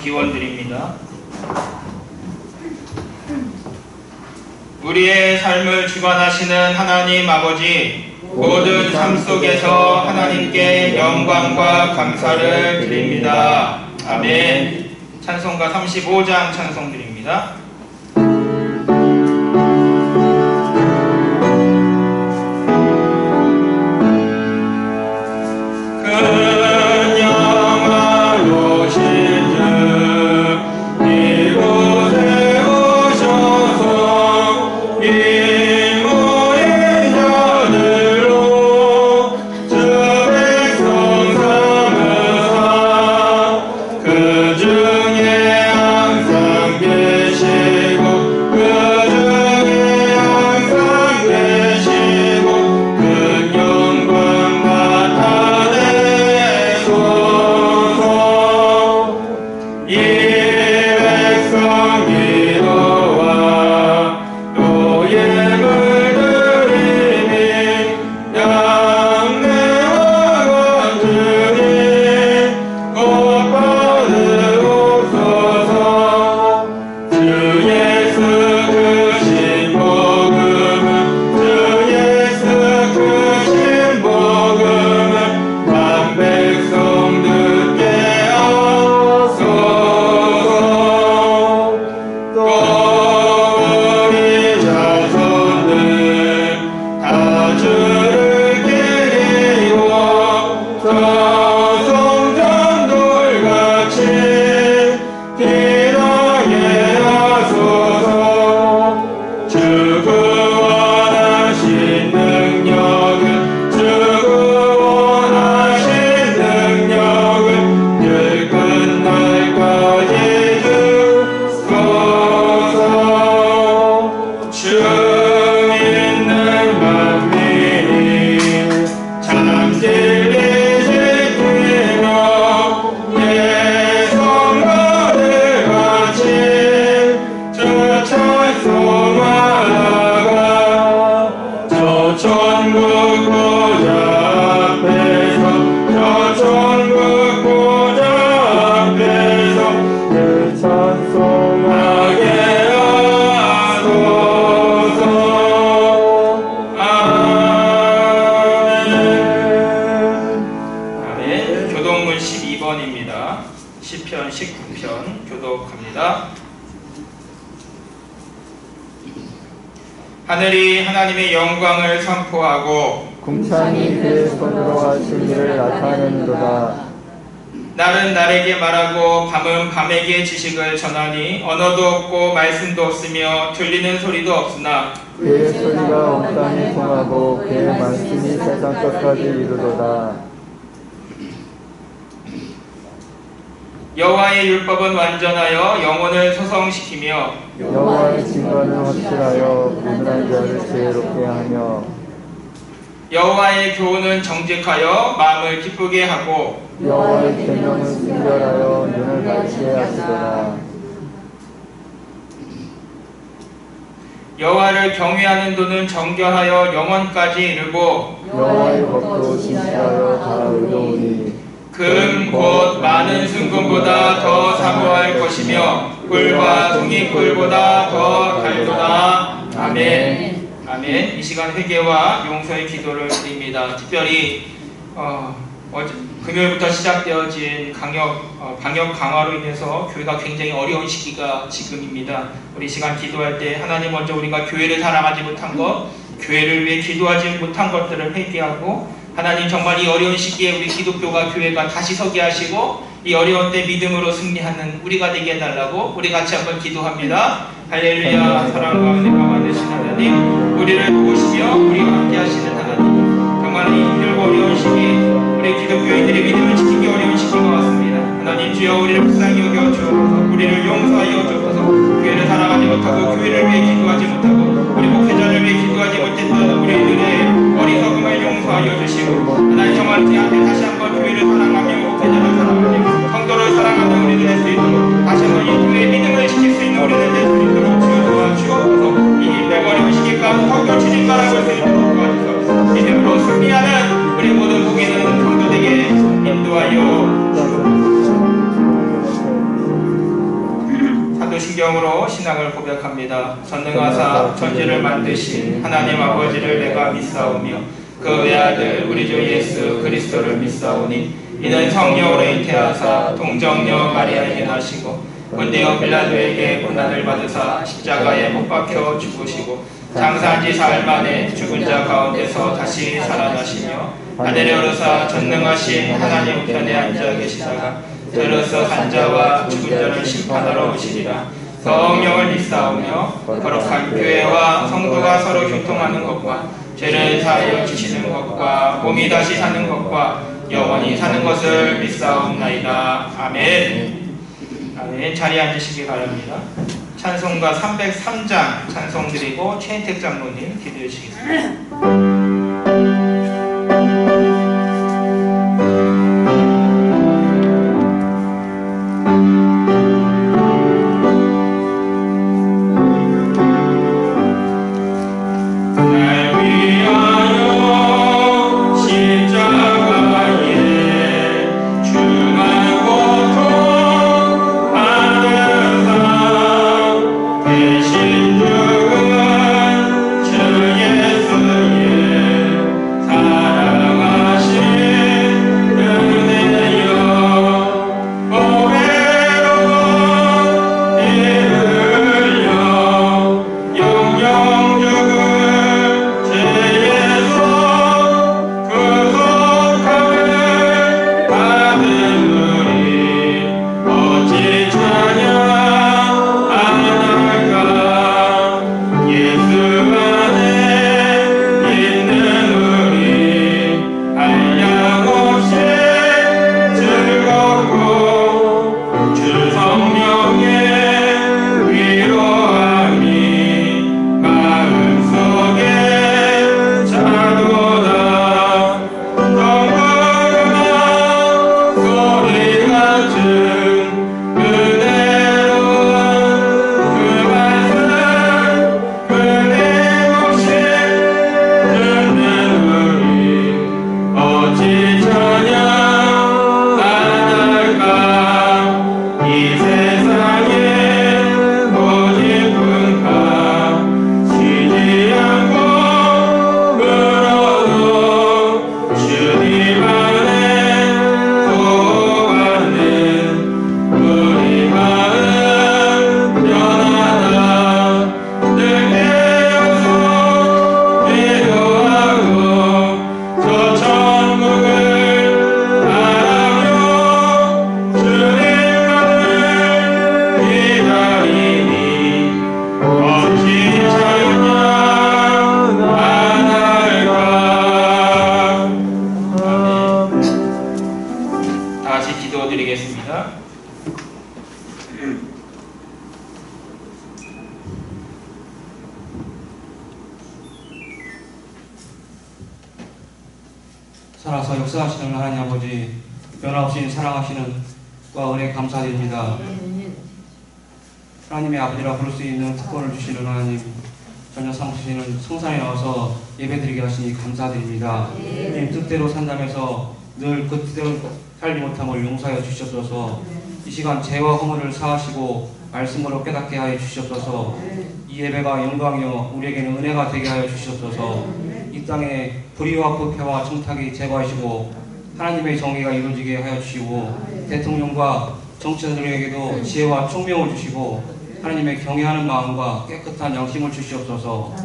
기원드립니다. 우리의 삶을 주관하시는 하나님 아버지, 모든 삶 속에서 하나님께 영광과 감사를 드립니다. 아멘. 찬송가 35장 찬송 드립니다. 시편 19편 교독합니다. 하늘이 하나님의 영광을 선포하고 궁창이 그의 손으로 하신 일을 나타내는도다. 날은 날에게 말하고 밤은 밤에게 지식을 전하니 언어도 없고 말씀도 없으며 들리는 소리도 없으나 그의 소리가 온 땅에 통하고 그의 말씀이 세상 끝까지 이르도다. 여호와의 율법은 완전하여 영혼을 소성시키며 여호와의 증거는 확실하여 눈을 자를 지혜롭게 하며 여호와의 교훈은 정직하여 마음을 기쁘게 하고 여호와의 계명은 순결하여 눈을 밝게 하시도다. 여호와를 경외하는 도는 정결하여 영원까지 이르고 여호와의 법도 진실하여 다 의로우니 금 곧 많은 순금보다 더 사모할 것이며 꿀과 종이꿀보다 더 달도다. 아멘. 아멘. 이 시간 회개와 용서의 기도를 드립니다. 특별히 금요일부터 시작되어진 방역 강화로 인해서 교회가 굉장히 어려운 시기가 지금입니다. 우리 시간 기도할 때 하나님 먼저 우리가 교회를 사랑하지 못한 것, 교회를 위해 기도하지 못한 것들을 회개하고 하나님 정말 이 어려운 시기에 우리 기독교가 교회가 다시 서게 하시고 이 어려운 때 믿음으로 승리하는 우리가 되게 해달라고 우리 같이 한번 기도합니다. 할렐루야. 사랑과 은혜가 많으신 하나님, 우리를 보시며 우리와 함께 하시는 하나님, 정말 이 힘들고 어려운 시기 우리 기독교인들의 믿음을 지키기 어려운 시기인 것 같습니다. 하나님 주여 우리를 불쌍히 여겨 주옵소서. 우리를 용서하여 주옵소서. 교회를 사랑하지 못하고 교회를 위해 기도하지 못하고 우리 목회자를 위해 기도하지 못했던 우리들의 어리석음을 용서하여 주시고 하나님 정말 그 앞에 다시 한번 교회를 사랑하며 목회자를 사랑하며 성도를 사랑하는 우리들 될 수 있도록 다시 한번 이 교회의 믿음을 지킬 수 있는 우리들 될 수 있도록 주여 도와주옵소서. 이 힘들고 어려운 시기 가운데 성도 주님과라고 할 수 있도록 도와주소서. 믿음으로 승리하는 우리 모든 복이 있는 성도에게 인도하여 주옵소서. 전도신경으로 신앙을 고백합니다. 전능하사 천지를 만드신 하나님 아버지를 내가 믿사오며 그 외아들 우리 주 예수 그리스도를 믿사오니 이는 성령으로 잉태하사 동정녀 마리아에게 나시고 본디오 빌라도에게 고난을 받으사 십자가에 못 박혀 죽으시고 장사한 지 사흘 만에 죽은 자 가운데서 다시 살아나시며 하늘에 오르사 전능하신 하나님 우편에 앉아 계시다가 들어서 산 자와 죽은 자를 심판하러 오시리라. 성령을 믿사오며 거룩한 교회와 성도가 서로 교통하는 것과 죄를 사하여 주시는 것과 몸이 다시 사는 것과 영원히 사는 것을 믿사옵나이다. 아멘. 아멘. 자리에 앉으시기 바랍니다. 찬송가 303장 찬송 드리고 최인택 장로님 기도해 주시겠습니다. 살아서 역사하시는 하나님 아버지, 변함없이 사랑하시는 과 은혜 감사드립니다. 하나님의 아버지라 부를 수 있는 특권을 주시는 하나님, 전혀 삼으시는 성산에 나와서 예배드리게 하시니 감사드립니다. 주님 뜻대로 산다면서 늘 그 뜻대로 살지 못함을 용서하여 주시옵소서. 이 시간 죄와 허물을 사하시고 말씀으로 깨닫게 하여 주시옵소서. 이 예배가 영광이요 우리에게는 은혜가 되게 하여 주시옵소서. 이 땅에 불의와 부패와 청탁이 제거하시고 하나님의 정의가 이루어지게 하여 주시고 대통령과 정치인들에게도 지혜와 총명을 주시고 하나님의 경외하는 마음과 깨끗한 양심을 주시옵소서.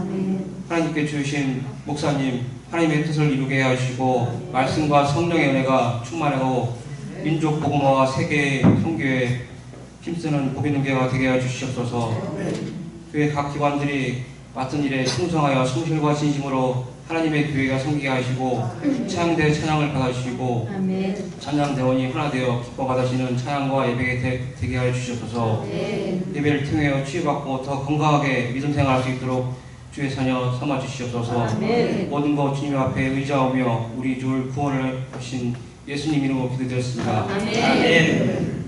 하나님께 주신 목사님 하나님의 뜻을 이루게 하여 주시고 말씀과 성령의 은혜가 충만하고 민족 복음화와 세계의 선교에 힘쓰는 복이 능계가 되게 하여 주시옵소서. 교회 각 기관들이 맡은 일에 충성하여 성실과 진심으로 하나님의 교회가 섬기게 하시고 찬양대 찬양을 받아주시고 찬양대원이 하나 되어 기뻐 받으시는 찬양과 예배가 되게 하여 주시옵소서. 예배를 통해 치유받고 더 건강하게 믿음 생활할 수 있도록 주의 자녀 삼아 주시옵소서. 모든 것 주님 앞에 의지하며 우리 주 구원을 하신 예수님 이름으로 기도드렸습니다. 아멘.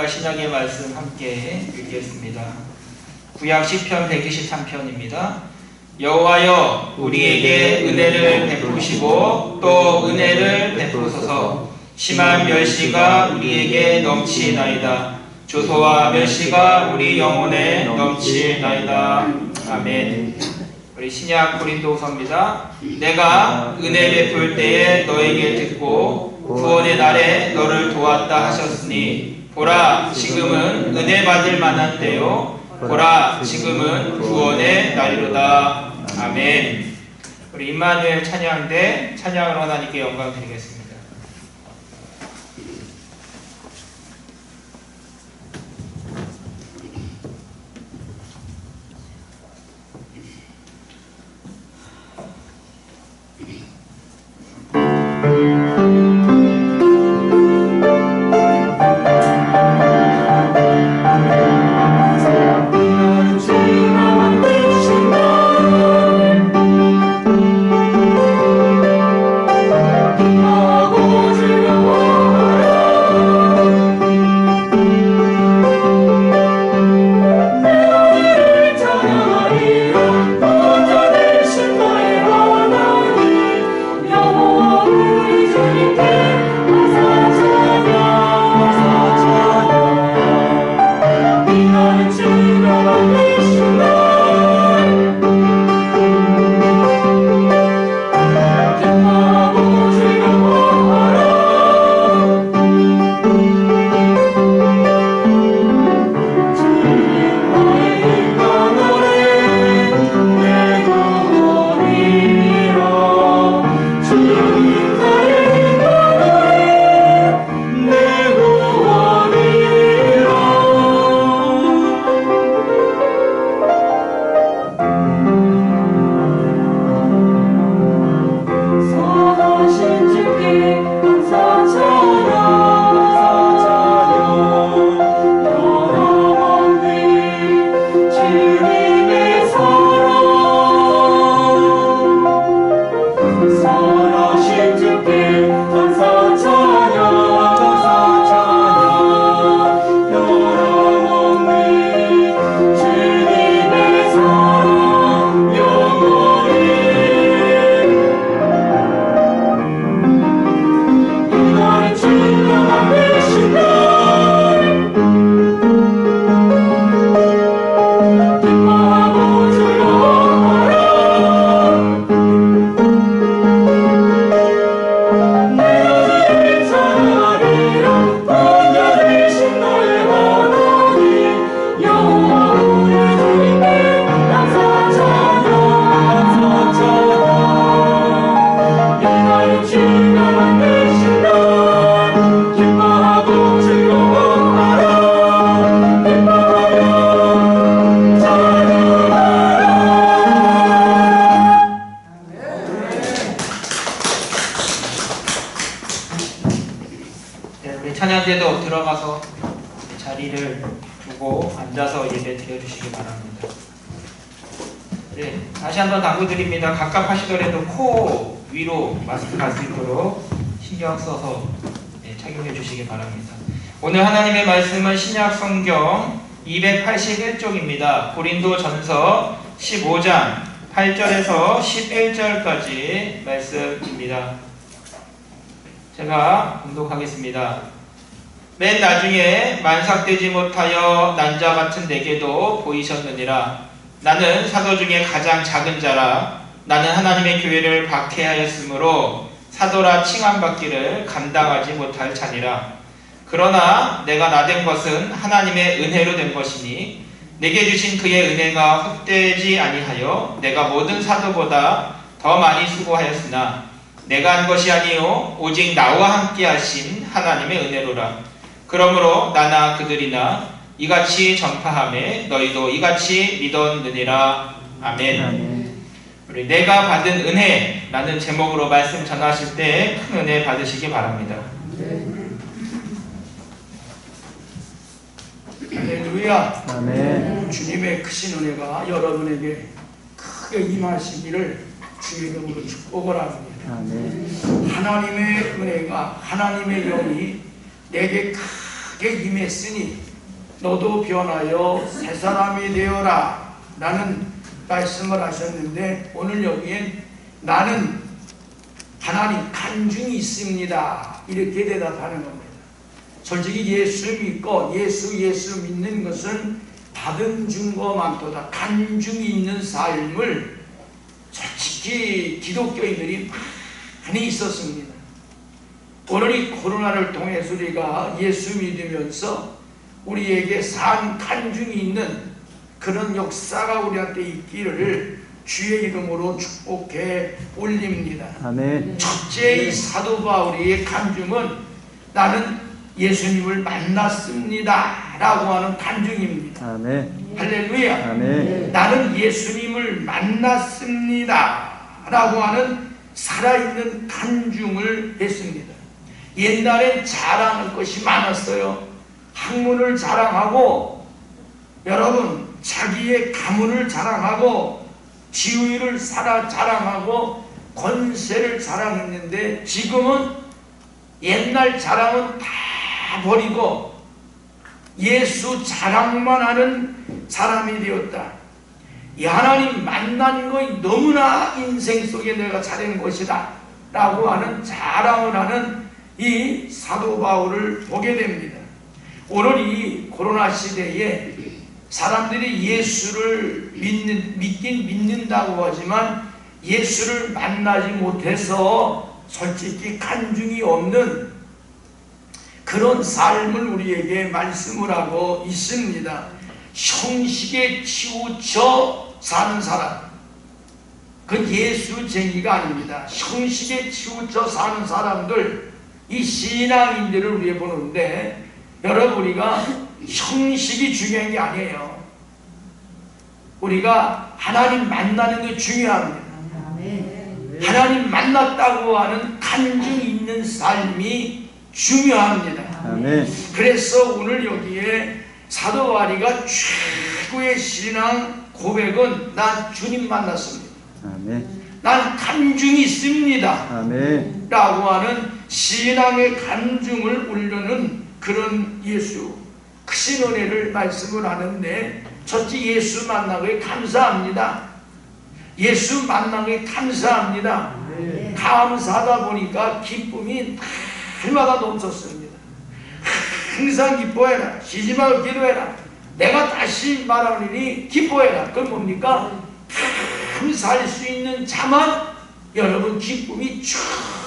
신약의 말씀 함께 읽겠습니다. 구약 시편 123편입니다. 여호와여 우리에게 은혜를 베푸시고 또 은혜를 베푸소서. 심한 멸시가 우리에게 넘치나이다. 조소와 멸시가 우리 영혼에 넘치나이다. 아멘. 우리 신약 고린도후서입니다. 내가 은혜 베풀 때에 너에게 듣고 구원의 날에 너를 도왔다 하셨으니 보라 지금은 은혜 받을 만한 때요 보라 지금은 구원의 날이로다. 아멘. 우리 임마누엘 찬양대 찬양으로 하나님께 영광 드리겠습니다. 찬양대도 들어가서 자리를 두고 앉아서 예배 드려주시기 바랍니다. 네, 다시 한번 당부드립니다. 갑갑하시더라도 코 위로 마스크가 수 있도록 신경 써서 착용해 주시기 바랍니다. 오늘 하나님의 말씀은 신약 성경 281쪽입니다. 고린도전서 15장 8절에서 11절까지 말씀입니다. 제가 봉독하겠습니다. 맨 나중에 만삭되지 못하여 난 자 같은 내게도 보이셨느니라. 나는 사도 중에 가장 작은 자라. 나는 하나님의 교회를 박해하였으므로 사도라 칭함받기를 감당하지 못할 자니라. 그러나 내가 나된 것은 하나님의 은혜로 된 것이니 내게 주신 그의 은혜가 헛되지 아니하여 내가 모든 사도보다 더 많이 수고하였으나 내가 한 것이 아니요 오직 나와 함께 하신 하나님의 은혜로라. 그러므로 나나 그들이나 이같이 전파하매 너희도 이같이 믿었느니라. 아멘. 우리 내가 받은 은혜라는 제목으로 말씀 전하실 때 큰 은혜 받으시기 바랍니다. 할렐루야. 아멘. 주님의 크신 은혜가 여러분에게 크게 임하시기를 주의 이름으로 축복을 합니다. 아멘. 하나님의 은혜가 하나님의 영이 내게 크게 임했으니 너도 변하여 새 사람이 되어라 라는 말씀을 하셨는데, 오늘 여기엔 나는 하나님 간증이 있습니다 이렇게 대답하는 겁니다. 솔직히 예수 믿고 예수 믿는 것은 받은 증거 많도다. 간증이 있는 삶을 솔직히 기독교인들이 많이 있었습니다. 오늘 이 코로나를 통해서 우리가 예수 믿으면서 우리에게 산 간증이 있는 그런 역사가 우리한테 있기를 주의 이름으로 축복해 올립니다. 아멘. 첫째, 이 사도 바울의 간증은 나는 예수님을 만났습니다 라고 하는 간증입니다. 아멘. 할렐루야. 아멘. 나는 예수님을 만났습니다 라고 하는 살아있는 간증을 했습니다. 옛날엔 자랑할 것이 많았어요. 학문을 자랑하고, 여러분 자기의 가문을 자랑하고, 지위를 자랑하고, 권세를 자랑했는데, 지금은 옛날 자랑은 다 버리고 예수 자랑만 하는 사람이 되었다. 이 하나님 만난 것이 너무나 인생 속에 내가 잘한 것이다 라고 하는 자랑을 하는 이 사도 바울을 보게 됩니다. 오늘 이 코로나 시대에 사람들이 예수를 믿긴 믿는다고 하지만 예수를 만나지 못해서 솔직히 간증이 없는 그런 삶을 우리에게 말씀을 하고 있습니다. 형식에 치우쳐 사는 사람, 그 예수쟁이가 아닙니다. 형식에 치우쳐 사는 사람들, 이 신앙인들을 우리가 보는데, 여러분 우리가 형식이 중요한 게 아니에요. 우리가 하나님 만나는 게 중요합니다. 하나님 만났다고 하는 간증이 있는 삶이 중요합니다. 아멘. 그래서 오늘 여기에 사도 바울이가 최고의 신앙 고백은 난 주님 만났습니다. 아멘. 난 간증이 있습니다 아멘. 라고 하는 신앙의 간증을 울리는 그런 예수 크신 은혜를 말씀을 하는데, 첫째 예수 만나기에 감사합니다. 예수 만나기에 감사합니다. 감사하다 보니까 기쁨이 날마다 넘쳤습니다. 항상 기뻐해라. 쉬지 말고 기도해라. 내가 다시 말하느니 기뻐해라. 그건 뭡니까? 감사할 수 있는 자만 여러분 기쁨이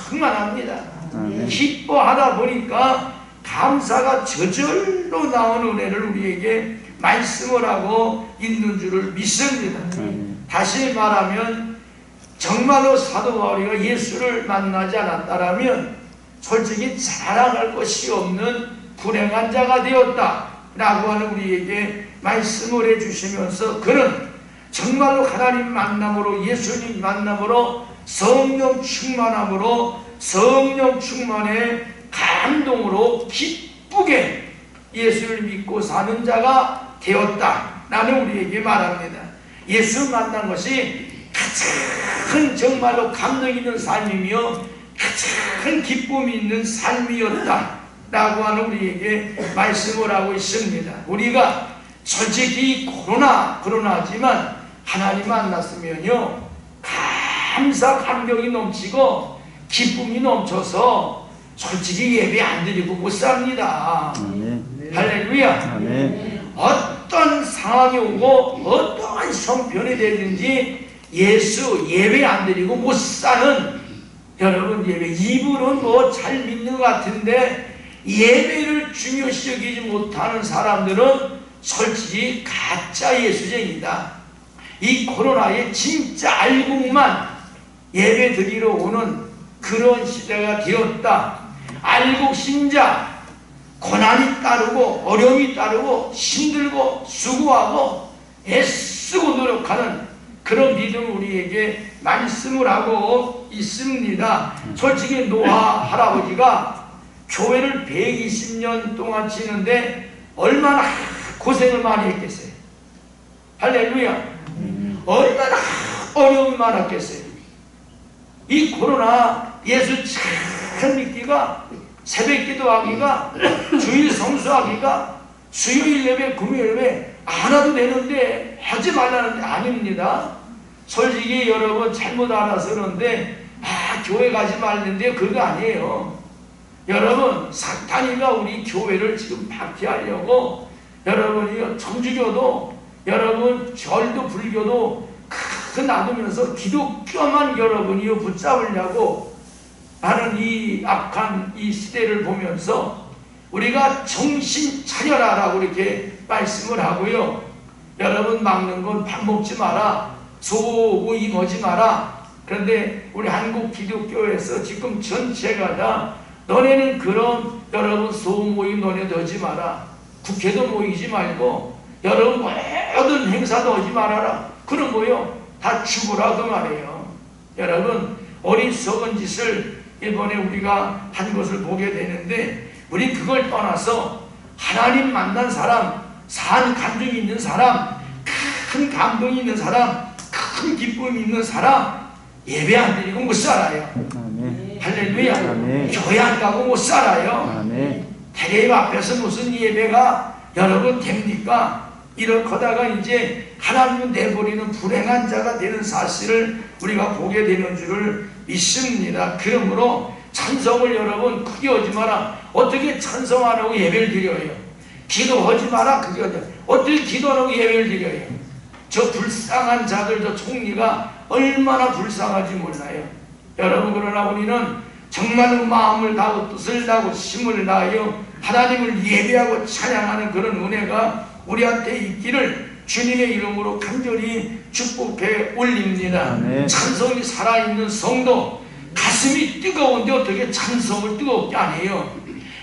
충만합니다. 아멘. 기뻐하다 보니까 감사가 저절로 나오는 은혜를 우리에게 말씀을 하고 있는 줄을 믿습니다. 아멘. 다시 말하면 정말로 사도 바울이가 예수를 만나지 않았다라면 솔직히 자랑할 것이 없는 불행한 자가 되었다 라고 하는 우리에게 말씀을 해주시면서, 그는 정말로 하나님 만남으로, 예수님 만남으로, 성령 충만함으로, 성령 충만의 감동으로 기쁘게 예수를 믿고 사는 자가 되었다 라는 우리에게 말합니다. 예수 만난 것이 가장 정말로 감동 있는 삶이며 가장 기쁨이 있는 삶이었다 라고 하는 우리에게 말씀을 하고 있습니다. 우리가 솔직히 코로나지만 하나님 만났으면요 감사 감격이 넘치고 기쁨이 넘쳐서 솔직히 예배 안 드리고 못 삽니다. 아멘. 할렐루야. 아멘. 어떤 상황이 오고 어떠한 형편이 되든지 예배 안 드리고 못 사는, 여러분 예배 입으로는 뭐 잘 믿는 것 같은데 예배를 중요시 여기지 못하는 사람들은 솔직히 가짜 예수쟁이다. 이 코로나에 진짜 알곡만 예배 드리러 오는 그런 시대가 되었다. 알곡 신자, 고난이 따르고 어려움이 따르고 힘들고 수고하고 애쓰고 노력하는 그런 믿음 우리에게 말씀을 하고 있습니다. 솔직히 노아 할아버지가 교회를 120년 동안 치는데 얼마나 고생을 많이 했겠어요. 할렐루야. 얼마나 어려움이 많았겠어요. 이 코로나 예수 참 믿기가 새벽 기도하기가, 주일 성수하기가, 수요일 예배, 금요일 예배 안 해도 되는데 하지 말라는 게 아닙니다. 솔직히 여러분 잘못 알아서 그런데 교회 가지 말는데 그거 아니에요. 여러분 사탄이가 우리 교회를 지금 박해하려고 여러분이 천주교도 여러분 절도 불교도 크 놔두면서 기독교만 여러분이 붙잡으려고 하는 이 악한 이 시대를 보면서 우리가 정신 차려라라고 이렇게 말씀을 하고요. 여러분 막는 건 밥 먹지 마라, 소모임 하지 마라. 그런데 우리 한국 기독교에서 지금 전체가 다 너네는 그런 여러분 소모임 너네도 하지 마라, 국회도 모이지 말고 여러분 모든 행사도 하지 말아라. 그런 거요 다 죽으라 그 말이에요. 여러분 어리석은 짓을 이번에 우리가 한 것을 보게 되는데, 우리 그걸 떠나서 하나님 만난 사람, 산 감정이 있는 사람, 큰 감동이 있는 사람, 큰 기쁨이 있는 사람 예배 안 드리고 못 살아요. 아멘. 할렐루야. 아멘. 교회 안 가고 못 살아요. 아멘. 텔레비 앞에서 무슨 예배가 여러분 됩니까? 이렇다가 이제 하나님을 내버리는 불행한 자가 되는 사실을 우리가 보게 되는 줄을 믿습니다. 그러므로 찬송을 여러분 크게 하지 마라. 어떻게 찬송 안 하고 예배를 드려요? 기도하지 마라. 그게 어떻게 기도 안 하고 예배를 드려요? 저 불쌍한 자들, 저 총리가 얼마나 불쌍한지 몰라요. 여러분 그러나 우리는 정말 마음을 다하고 뜻을 다하고 힘을 다하여 하나님을 예배하고 찬양하는 그런 은혜가 우리한테 있기를 주님의 이름으로 간절히 축복해 올립니다. 아멘. 찬송이 살아있는 성도, 가슴이 뜨거운데 어떻게 찬송을 뜨겁게 안 해요?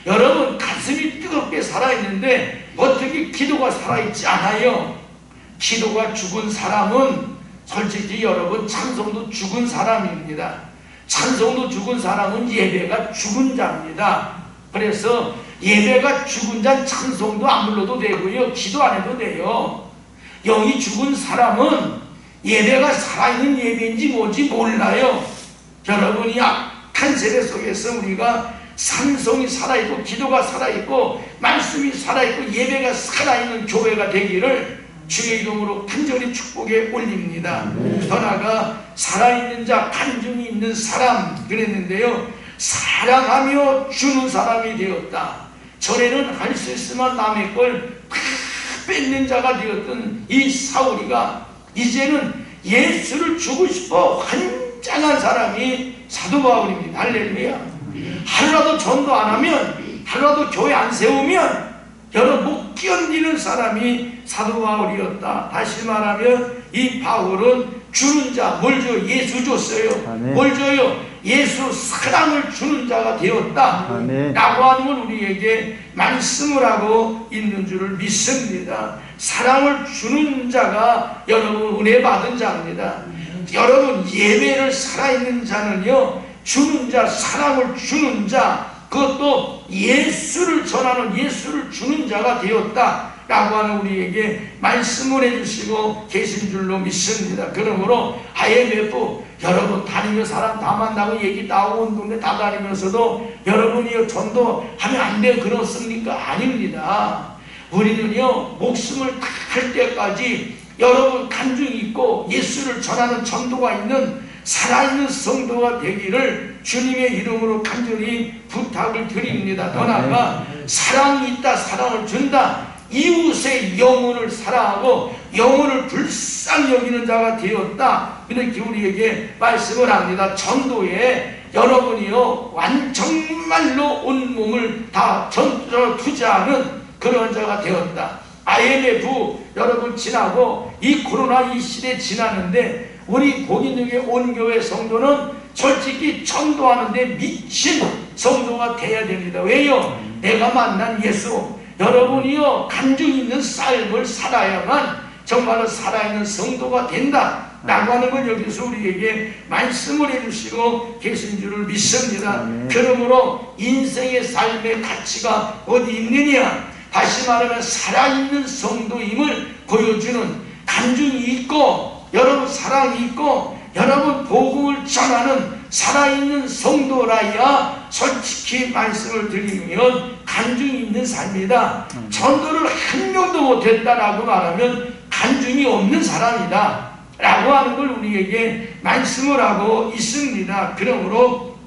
여러분 가슴이 뜨겁게 살아있는데 어떻게 기도가 살아있지 않아요? 기도가 죽은 사람은 솔직히 여러분 찬송도 죽은 사람입니다. 찬송도 죽은 사람은 예배가 죽은 자입니다. 그래서 예배가 죽은 자는 찬송도 안 불러도 되고요, 기도 안 해도 돼요. 영이 죽은 사람은 예배가 살아있는 예배인지 뭔지 몰라요. 여러분이 악한 세대 속에서 우리가 찬송이 살아있고 기도가 살아있고 말씀이 살아있고 예배가 살아있는 교회가 되기를 주의 이름으로 간절히 축복해 올립니다. 더 나아가 살아있는 자, 간증이 있는 사람 그랬는데요, 사랑하며 주는 사람이 되었다. 전에는 할 수 있으면 남의 걸 뺏는 자가 되었던 이 사울이가 이제는 예수를 주고 싶어 환장한 사람이 사도 바울입니다. 할렐루야. 하루라도 전도 안 하면, 하루라도 교회 안 세우면 여러분 못 견디는 사람이 사도 바울이었다. 다시 말하면 이 바울은 주는 자, 뭘 줘요? 예수 줬어요. 아멘. 뭘 줘요? 예수 사랑을 주는 자가 되었다. 아멘. 라고 하는 걸 우리에게 말씀을 하고 있는 줄을 믿습니다. 사랑을 주는 자가 여러분 은혜 받은 자입니다. 여러분 예배를 살아있는 자는요, 주는 자, 사랑을 주는 자, 그것도 예수를 전하는 예수를 주는 자가 되었다 라고 하는 우리에게 말씀을 해주시고 계신 줄로 믿습니다. 그러므로 IMF 여러분 다니며 사람 다 만나고 얘기 다 하고 온 동네 다 다니면서도 여러분이 전도하면 안 돼 그렇습니까? 아닙니다. 우리는요 목숨을 할 때까지 여러분 간증이 있고 예수를 전하는 전도가 있는 살아있는 성도가 되기를 주님의 이름으로 간절히 부탁을 드립니다. 더 나아가 사랑이 있다, 사랑을 준다, 이웃의 영혼을 사랑하고 영혼을 불쌍히 여기는 자가 되었다, 이렇게 우리에게 말씀을 합니다. 전도에 여러분이요 정말로 온몸을 다 전도로 투자하는 그런 자가 되었다. IMF 여러분 지나고 이 코로나 이 시대 지나는데 우리 고기능의 온교회 성도는 솔직히 전도하는데 미친 성도가 돼야 됩니다. 왜요? 내가 만난 예수, 여러분이요 간증 있는 삶을 살아야만 정말로 살아있는 성도가 된다 라고 하는 걸 여기서 우리에게 말씀을 해주시고 계신 줄을 믿습니다. 그러므로 인생의 삶의 가치가 어디 있느냐? 다시 말하면 살아있는 성도임을 보여주는 간증이 있고 여러분 사랑이 있고 여러분 복음을 전하는 살아있는 성도라야 솔직히 말씀을 드리면 간증이 있는 삶이다. 전도를 한 명도 못했다라고 말하면 간증이 없는 사람이다 라고 하는 걸 우리에게 말씀을 하고 있습니다. 그러므로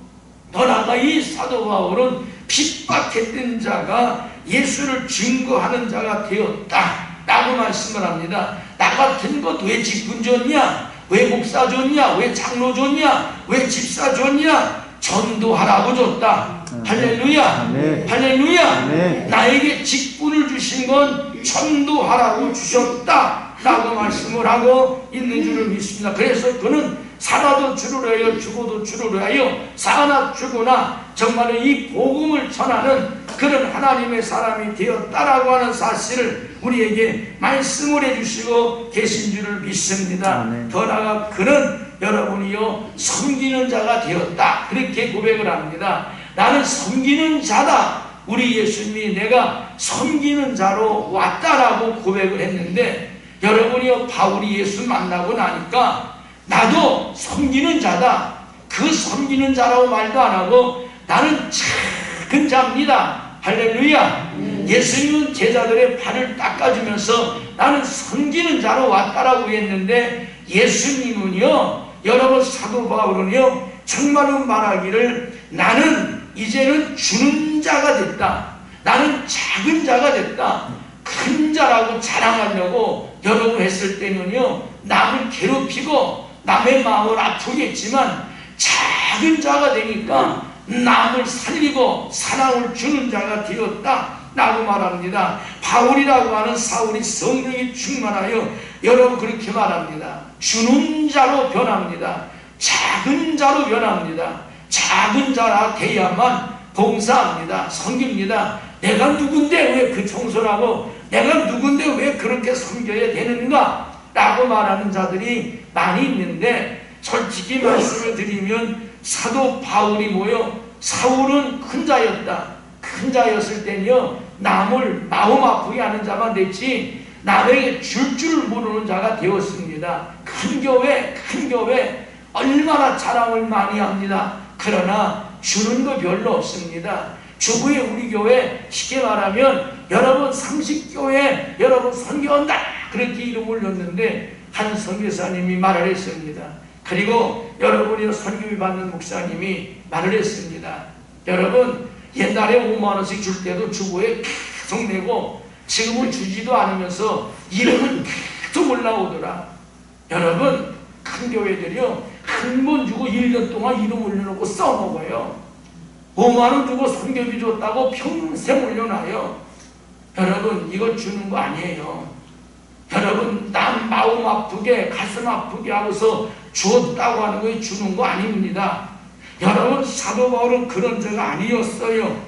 더 나아가 이 사도 바울은 핍박했던 자가 예수를 증거하는 자가 되었다 라고 말씀을 합니다. 나 같은 것 왜 직분 줬냐? 왜 목사 줬냐? 왜 장로 줬냐? 왜 집사 줬냐? 전도하라고 줬다. 할렐루야. 아멘. 할렐루야. 아멘. 나에게 직분을 주신 건 전도하라고 주셨다 라고 말씀을 하고 있는 줄을 믿습니다. 그래서 그는 살아도 주를 하여 죽어도 주를 하여 사나 죽으나 정말로 이 복음을 전하는 그런 하나님의 사람이 되었다라고 하는 사실을 우리에게 말씀을 해주시고 계신 줄을 믿습니다. 아멘. 더 나아가 그는 여러분이요 섬기는 자가 되었다 그렇게 고백을 합니다. 나는 섬기는 자다. 우리 예수님이 내가 섬기는 자로 왔다라고 고백을 했는데 여러분이요 바울이 예수 만나고 나니까 나도 섬기는 자다. 그 섬기는 자라고 말도 안 하고 나는 작은 자입니다. 할렐루야. 예수님은 제자들의 발을 닦아주면서 나는 섬기는 자로 왔다라고 했는데 예수님은요 여러분 사도 바울은요 정말로 말하기를 나는 이제는 주는 자가 됐다. 나는 작은 자가 됐다. 큰 자라고 자랑하려고 여러분 했을 때는요 남을 괴롭히고 남의 마음을 아프게 했지만 작은 자가 되니까 남을 살리고 사랑을 주는 자가 되었다 라고 말합니다. 바울이라고 하는 사울이 성령이 충만하여 여러분 그렇게 말합니다. 주는 자로 변합니다. 작은 자로 변합니다. 작은 자라 돼야만 봉사합니다. 섬깁니다. 내가 누군데 왜 그 청소를 하고 내가 누군데 왜 그렇게 섬겨야 되는가 라고 말하는 자들이 많이 있는데 솔직히 말씀을 드리면 사도 바울이 뭐요? 사울은 큰 자였다. 큰 자였을 때는요 남을 마음 아프게 하는 자만 됐지 남에게 줄 줄 모르는 자가 되었습니다. 큰 교회 얼마나 자랑을 많이 합니다. 그러나 주는 거 별로 없습니다. 주부의 우리 교회 쉽게 말하면 여러분 30교회 여러분 선교한다 그렇게 이름 올렸는데 한 선교사님이 말을 했습니다. 그리고 여러분이 선교비 받는 목사님이 말을 했습니다. 여러분 옛날에 5만원씩 줄 때도 주보에 계속 내고 지금은 주지도 않으면서 이름은 계속 올라오더라. 여러분 큰 교회들이요 한 번 주고 1년 동안 이름 올려놓고 써먹어요. 5만원 주고 선교비 줬다고 평생 올려놔요. 여러분 이거 주는 거 아니에요. 여러분 남 마음 아프게 가슴 아프게 하고서 주었다고 하는 거 주는 거 아닙니다. 여러분 사도 바울은 그런 자가 아니었어요.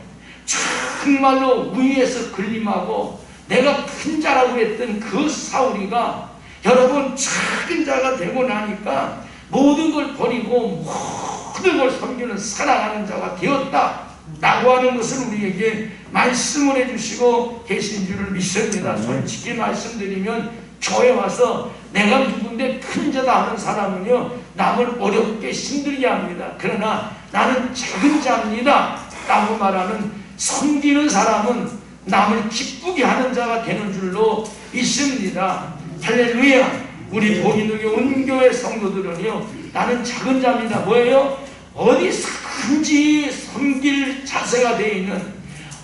정말로 위에서 끌림하고 내가 큰 자라고 했던 그 사울이가 여러분 작은 자가 되고 나니까 모든 걸 버리고 모든 걸 섬기는 사랑하는 자가 되었다 라고 하는 것을 우리에게 말씀을 해주시고 계신 줄을 믿습니다. 솔직히 말씀드리면 교회 와서 내가 누군데 큰 자다 하는 사람은요 남을 어렵게 힘들게 합니다. 그러나 나는 작은 자입니다 라고 말하는 섬기는 사람은 남을 기쁘게 하는 자가 되는 줄로 믿습니다. 할렐루야. 우리 복인동의 온교회 성도들은요 나는 작은 자입니다. 뭐예요? 어디서든지 섬길 자세가 되어 있는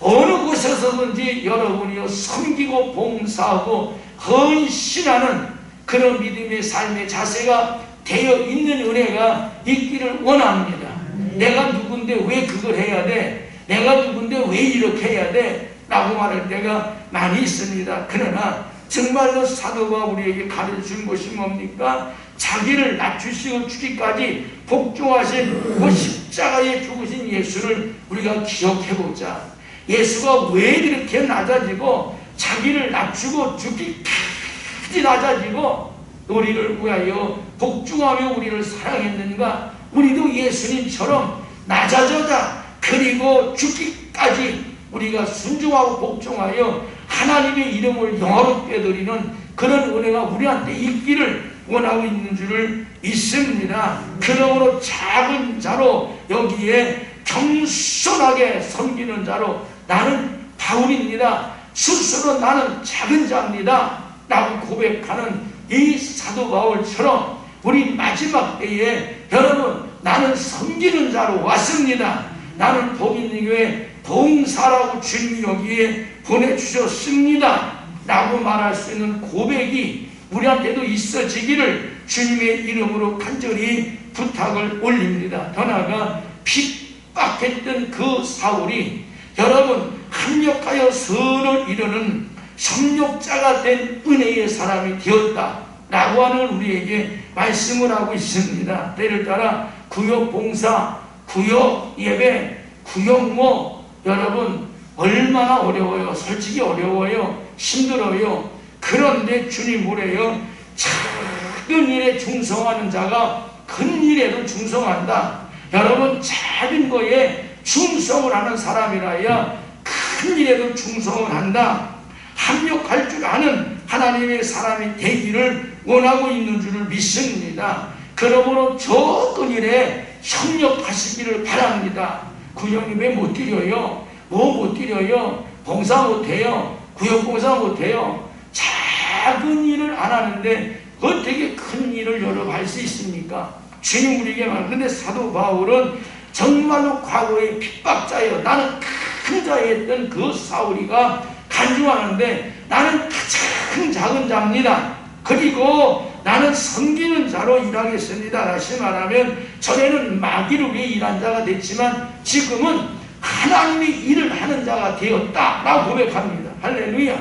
어느 곳에서든지 여러분이요 섬기고 봉사하고 헌신하는 그런 믿음의 삶의 자세가 되어 있는 은혜가 있기를 원합니다. 내가 누군데 왜 그걸 해야 돼? 내가 누군데 왜 이렇게 해야 돼? 라고 말할 때가 많이 있습니다. 그러나 정말로 사도가 우리에게 가르쳐준 것이 뭡니까? 자기를 낮추시고 주기까지 복종하신 그 십자가에 죽으신 예수를 우리가 기억해보자. 예수가 왜 이렇게 낮아지고 자기를 낮추고 죽기까지 낮아지고 우리를 위하여 복종하며 우리를 사랑했는가? 우리도 예수님처럼 낮아져자 그리고 죽기까지 우리가 순종하고 복종하여 하나님의 이름을 영화롭게 드리는 그런 은혜가 우리한테 있기를 원하고 있는 줄을 믿습니다. 그러므로 작은 자로 여기에 겸손하게 섬기는 자로 나는 바울입니다. 스스로 나는 작은 자입니다 라고 고백하는 이 사도 바울처럼 우리 마지막 때에 여러분 나는 섬기는 자로 왔습니다. 나는 복인교회 봉사라고 주님이 여기에 보내주셨습니다 라고 말할 수 있는 고백이 우리한테도 있어지기를 주님의 이름으로 간절히 부탁을 올립니다. 더 나아가 핍박했던 그 사울이 여러분 합력하여 선을 이루는 협력자가 된 은혜의 사람이 되었다 라고 하는 우리에게 말씀을 하고 있습니다. 때를 따라 구역 봉사, 구역 예배, 구역모 여러분 얼마나 어려워요. 솔직히 어려워요. 힘들어요. 그런데 주님 뭐래요? 작은 일에 충성하는 자가 큰 일에도 충성한다. 여러분 작은 거에 충성을 하는 사람이라야 큰 일에도 충성을 한다. 합력할 줄 아는 하나님의 사람이 되기를 원하고 있는 줄을 믿습니다. 그러므로 적은 일에 협력하시기를 바랍니다. 구역이 왜 못 드려요? 뭐 못 드려요? 봉사 못해요? 구역봉사 못해요? 작은 일을 안 하는데 어떻게 큰 일을 여러 할 수 있습니까? 주님 우리에게 말하는데 사도 바울은 정말로 과거의 핍박자여 나는 큰 자였던 그 사울이가 간주하는데 나는 가장 작은 자입니다. 그리고 나는 섬기는 자로 일하겠습니다. 다시 말하면 전에는 마귀를 위해 일한 자가 됐지만 지금은 하나님이 일을 하는 자가 되었다라고 고백합니다. 할렐루야.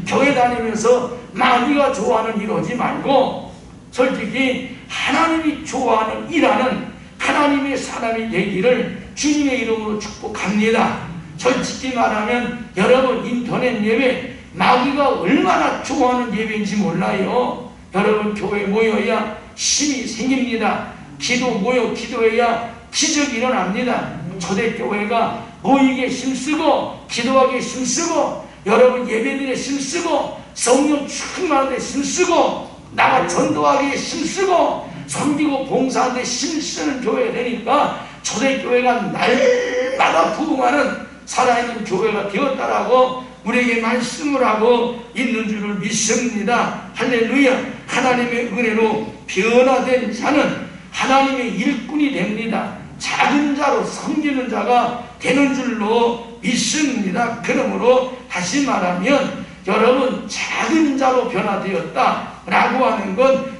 교회 다니면서 마귀가 좋아하는 일 하지 말고 솔직히 하나님이 좋아하는 일하는 하나님의 사람이 되기를 주님의 이름으로 축복합니다. 솔직히 말하면 여러분 인터넷 예배 마귀가 얼마나 좋아하는 예배인지 몰라요. 여러분 교회 모여야 힘이 생깁니다. 기도 모여 기도해야 기적이 일어납니다. 초대교회가 모이게 힘쓰고 기도하게 힘쓰고 여러분 예배드리에 힘쓰고 성령 충만하게 힘쓰고 나가 전도하기에 힘쓰고 섬기고 봉사하는데 힘쓰는 교회가 되니까 초대교회가 날마다 부흥하는 살아있는 교회가 되었다라고 우리에게 말씀을 하고 있는 줄을 믿습니다. 할렐루야. 하나님의 은혜로 변화된 자는 하나님의 일꾼이 됩니다. 작은 자로 섬기는 자가 되는 줄로 믿습니다. 그러므로 다시 말하면 여러분 작은 자로 변화되었다 라고 하는 건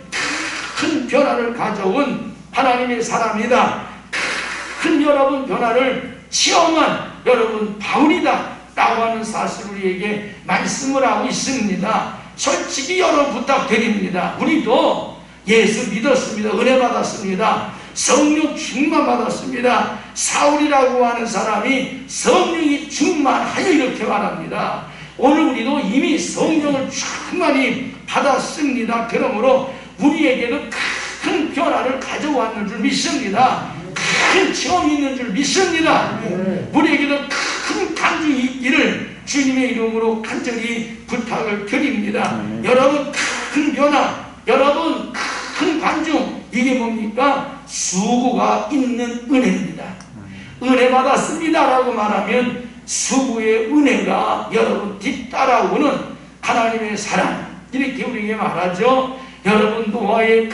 큰 변화를 가져온 하나님의 사람이다. 큰 여러분 변화를 체험한 여러분 바울이다 라고 하는 사실을 우리에게 말씀을 하고 있습니다. 솔직히 여러분 부탁드립니다. 우리도 예수 믿었습니다. 은혜 받았습니다. 성령 충만 받았습니다. 사울이라고 하는 사람이 성령이 충만하여 이렇게 말합니다. 오늘 우리도 이미 성령을 충만히 받았습니다. 그러므로 우리에게도 큰 변화를 가져왔는 줄 믿습니다. 큰 체험이 있는 줄 믿습니다. 우리에게도 큰 간증이 있기를 주님의 이름으로 간절히 부탁을 드립니다. 여러분 큰 변화, 여러분 큰 간증, 이게 뭡니까? 수고가 있는 은혜입니다. 은혜 받았습니다 라고 말하면 수고의 은혜가 여러분 뒤따라오는 하나님의 사랑, 이렇게 우리에게 말하죠. 여러분 노아의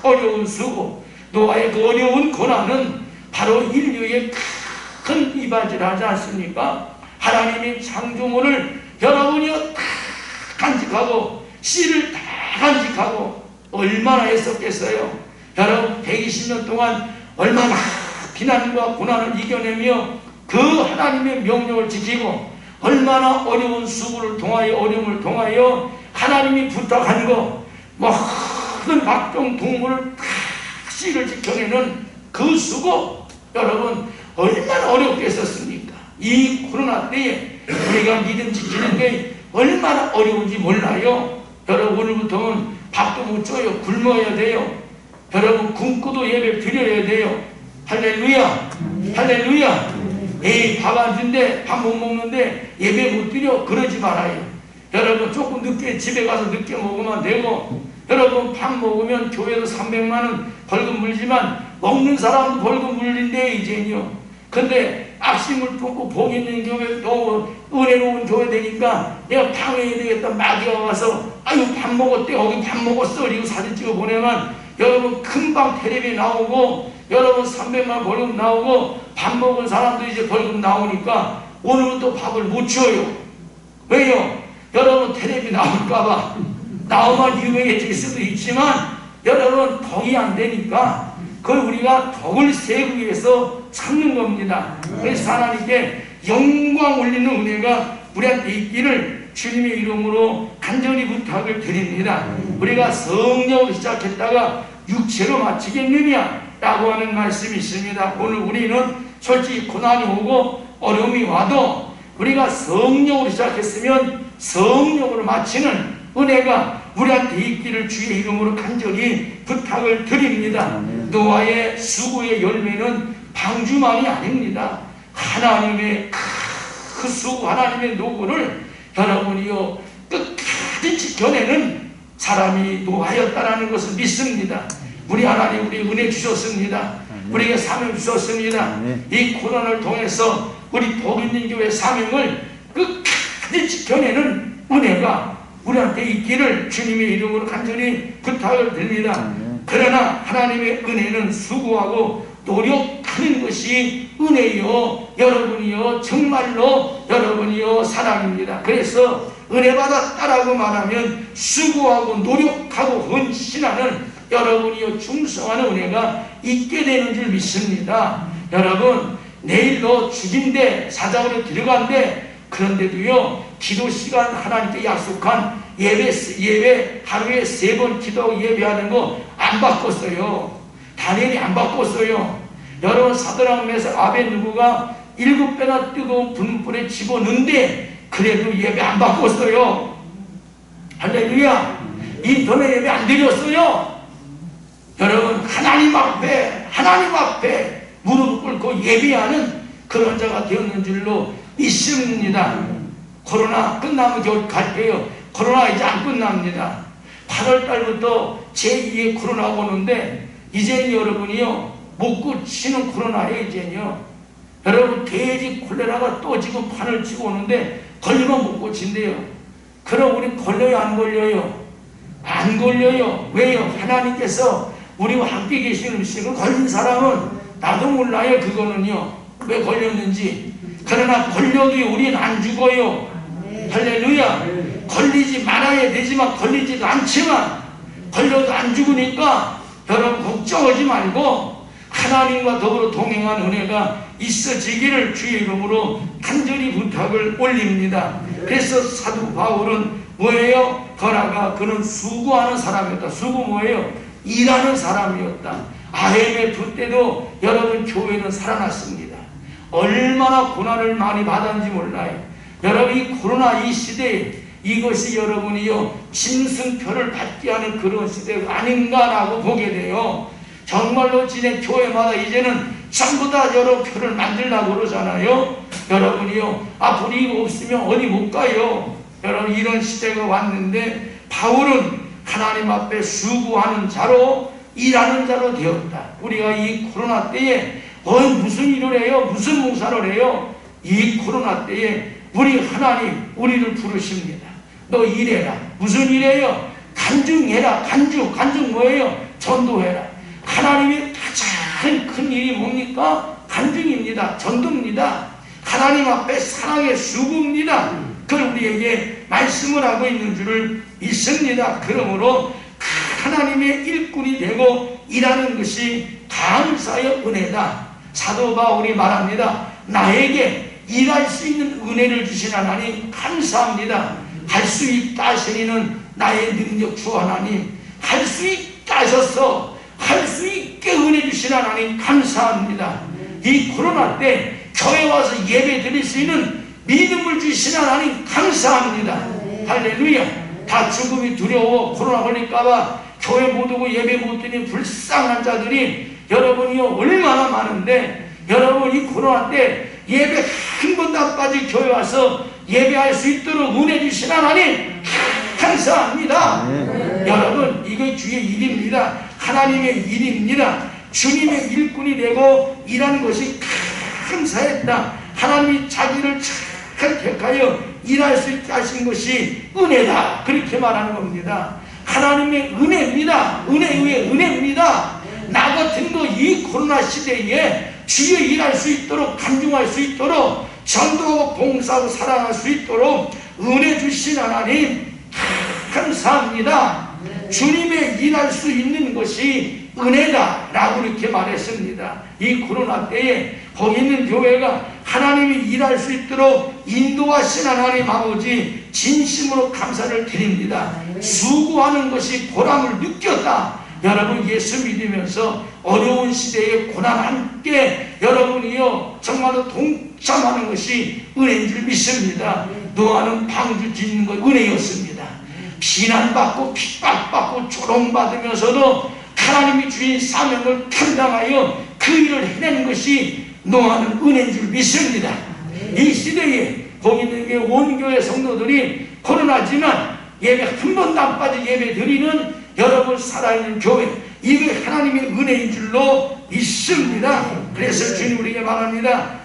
어려운 수고, 노아의 그 어려운 고난은 바로 인류의 큰 이바지를 하지 않습니까? 하나님의 창조물을 여러분이 다 간직하고 씨를 다 간직하고 얼마나 애썼겠어요. 여러분 120년 동안 얼마나 비난과 고난을 이겨내며 그 하나님의 명령을 지키고 얼마나 어려운 수고를 통하여 어려움을 통하여 하나님이 부탁한 거 모든 각종 동물을 다 씨를 지켜내는 그 수고 여러분 얼마나 어렵게 했었습니까? 이 코로나 때에 우리가 믿음 지키는 게 얼마나 어려운지 몰라요. 여러분 오늘부터는 밥도 못 줘요. 굶어야 돼요. 여러분 굶고도 예배 드려야 돼요. 할렐루야. 할렐루야. 에이 밥 안 준대, 밥 못 먹는데 예배 못 드려, 그러지 말아요. 여러분 조금 늦게 집에 가서 늦게 먹으면 되고 여러분 밥 먹으면 교회도 300만 원 벌금 물지만 먹는 사람도 벌금 물린대 이제는요. 근데 악심을 품고 복 있는 교회 또 은혜로운 교회 되니까 내가 방해해야 되겠다 마귀가 와서 아유 밥 먹었대 여기 밥 먹었어 이러고 사진 찍어 보내면 여러분 금방 텔레비 나오고 여러분 300만 벌금 나오고 밥 먹은 사람도 이제 벌금 나오니까 오늘은 또 밥을 못 줘요. 왜요? 여러분 텔레비 나올까봐 나오면 유명해질 수도 있지만 여러분 덕이 안 되니까 그걸 우리가 덕을 세우기 위해서 참는 겁니다. 그래서 하나님께 영광 올리는 은혜가 우리한테 있기를 주님의 이름으로 간절히 부탁을 드립니다. 우리가 성령을 시작했다가 육체로 마치겠느냐 라고 하는 말씀이 있습니다. 오늘 우리는 솔직히 고난이 오고 어려움이 와도 우리가 성령으로 시작했으면 성령으로 마치는 은혜가 우리한테 있기를 주의 이름으로 간절히 부탁을 드립니다. 노아의 수고의 열매는 방주만이 아닙니다. 하나님의 그 수고, 하나님의 노고를 여러분이요 끝까지 지켜내는 사람이 노아였다라는 것을 믿습니다. 우리 하나님 우리 은혜 주셨습니다. 우리에게 사명 주셨습니다. 이 코로나를 통해서 우리 복있는 교회 사명을 끝까지 지켜내는 은혜가 우리한테 있기를 주님의 이름으로 간절히 부탁을 드립니다. 그러나 하나님의 은혜는 수고하고 노력하는 것이 은혜요 여러분이요 정말로 여러분이요 사랑입니다. 그래서 은혜 받았다라고 말하면 수고하고 노력하고 헌신하는 여러분이요 충성하는 은혜가 있게 되는 줄 믿습니다. 여러분 내일로 죽인데 사자으로 들어간대 그런데도요 기도 시간 하나님께 약속한 예배 하루에 3번 기도하고 예배하는 거 안 바꿨어요. 다니엘이 안 바꿨어요. 여러분 사드락 메삭 아벳느고가 7배나 뜨거운 분불에 집어넣는데 그래도 예배 안 바꿨어요. 할렐루야. 인터넷 예배 안 드렸어요. 여러분 하나님 앞에 무릎을 꿇고 예배하는 그런 자가 되었는 줄로 믿습니다. 코로나 끝나면 겨울 갈게요. 코로나 이제 안 끝납니다. 8월 달부터 제2의 코로나가 오는데 이제는 여러분이요 못 고치는 코로나예요. 이제는요 여러분 돼지 콜레라가 또 지금 판을 치고 오는데 걸리면 못 고친대요. 그럼 우리 걸려요 안 걸려요? 안 걸려요. 왜요? 하나님께서 우리와 함께 계시는 음식을 걸린 사람은 나도 몰라요. 그거는요 왜 걸렸는지. 그러나 걸려도 우리는 안 죽어요. 할렐루야. 걸리지 말아야 되지만 걸리지도 않지만 걸려도 안 죽으니까 여러분 걱정하지 말고 하나님과 더불어 동행한 은혜가 있어지기를 주의 이름으로 간절히 부탁을 올립니다. 그래서 사도 바울은 뭐예요? 거라가 그는 수고하는 사람이었다. 수고 뭐예요? 일하는 사람이었다. IMF 때도 여러분 교회는 살아났습니다. 얼마나 고난을 많이 받았는지 몰라요. 여러분 이 코로나 이 시대에 이것이 여러분이요 짐승표를 받게 하는 그런 시대가 아닌가라고 보게 돼요. 정말로 진행 교회마다 이제는 전부 다 여러 표를 만들려고 그러잖아요. 여러분이요 앞으로 이거 없으면 어디 못 가요. 여러분 이런 시대가 왔는데 바울은 하나님 앞에 수고하는 자로 일하는 자로 되었다. 우리가 이 코로나 때에 무슨 일을 해요? 무슨 봉사를 해요? 이 코로나 때에 우리 하나님 우리를 부르십니다. 너 일해라. 무슨 일이에요? 간증해라. 간증 뭐예요? 전도해라. 하나님의 가장 큰 일이 뭡니까? 간증입니다. 전도입니다. 하나님 앞에 사랑의 수고입니다. 그걸 우리에게 말씀을 하고 있는 줄을 믿습니다. 그러므로 하나님의 일꾼이 되고 일하는 것이 감사의 은혜다. 사도 바울이 말합니다. 나에게 일할 수 있는 은혜를 주신 하나님 감사합니다. 할 수 있다 하시니는 나의 능력 주 하나님 할 수 있다 하셔서 할 수 있게 은혜 주신 하나님 감사합니다. 이 코로나 때 교회 와서 예배 드릴 수 있는 믿음을 주신 하나님 감사합니다. 할렐루야. 다 죽음이 두려워 코로나 걸릴까봐 교회 못 오고 예배 못 드리는 불쌍한 자들이 여러분이요 얼마나 많은데 여러분 이 코로나 때 예배 한 번도 안 빠지고 교회 와서 예배할 수 있도록 은혜 주신 하나님 감사합니다. 여러분, 이게 주의 일입니다. 하나님의 일입니다. 주님의 일꾼이 되고 일하는 것이 감사했다. 하나님이 자기를 잘 택하여 일할 수 있게 하신 것이 은혜다. 그렇게 말하는 겁니다. 하나님의 은혜입니다. 은혜 위에 은혜입니다. 나 같은 거 이 코로나 시대에 주의 일할 수 있도록, 간증할 수 있도록, 전도하고 봉사하고 사랑할 수 있도록 은혜 주신 하나님 감사합니다. 주님의 일할 수 있는 것이 은혜다 라고 이렇게 말했습니다. 이 코로나 때에 거기 있는 교회가 하나님이 일할 수 있도록 인도하신 하나님 아버지 진심으로 감사를 드립니다. 수고하는 것이 보람을 느꼈다. 여러분, 예수 믿으면서 어려운 시대에 고난 함께 여러분이요 정말로 동참하는 것이 은혜인 줄 믿습니다. 노아는 방주 짓는 것 은혜였습니다. 비난받고 핍박받고 조롱받으면서도 하나님이 주신 사명을 감당하여 그 일을 해낸 것이 노아는 은혜인 줄 믿습니다. 이 시대에 거기 있는 온교회 성도들이 코로나지만 예배 한 번도 안 빠져 예배 드리는 여러분 살아있는 교회, 이게 하나님의 은혜인 줄로 믿습니다. 그래서 주님 우리에게 말합니다.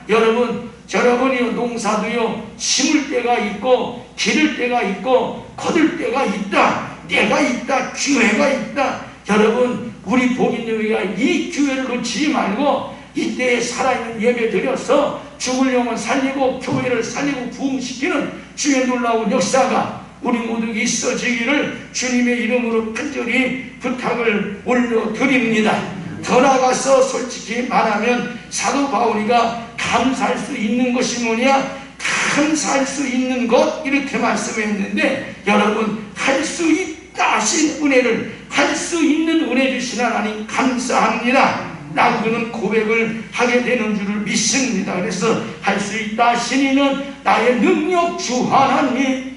여러분이요 농사도요 심을 때가 있고 기를 때가 있고 거둘 때가 있다. 때가 있다. 기회가 있다. 여러분, 우리 복인교회가 이 기회를 놓치지 말고 이때에 살아있는 예배 드려서 죽을 영혼 살리고 교회를 살리고 부흥시키는 주의 놀라운 역사가 우리 모두 있어지기를 주님의 이름으로 간절히 부탁을 올려드립니다. 더 나아가서 솔직히 말하면 사도 바울이가 감사할 수 있는 것이 뭐냐? 감사할 수 있는 것, 이렇게 말씀했는데, 여러분, 할 수 있다 하신 은혜를, 할 수 있는 은혜 주신 하나님 감사합니다 라고 그는 고백을 하게 되는 줄을 믿습니다. 그래서 할 수 있다 하신 이는 나의 능력 주 하나님,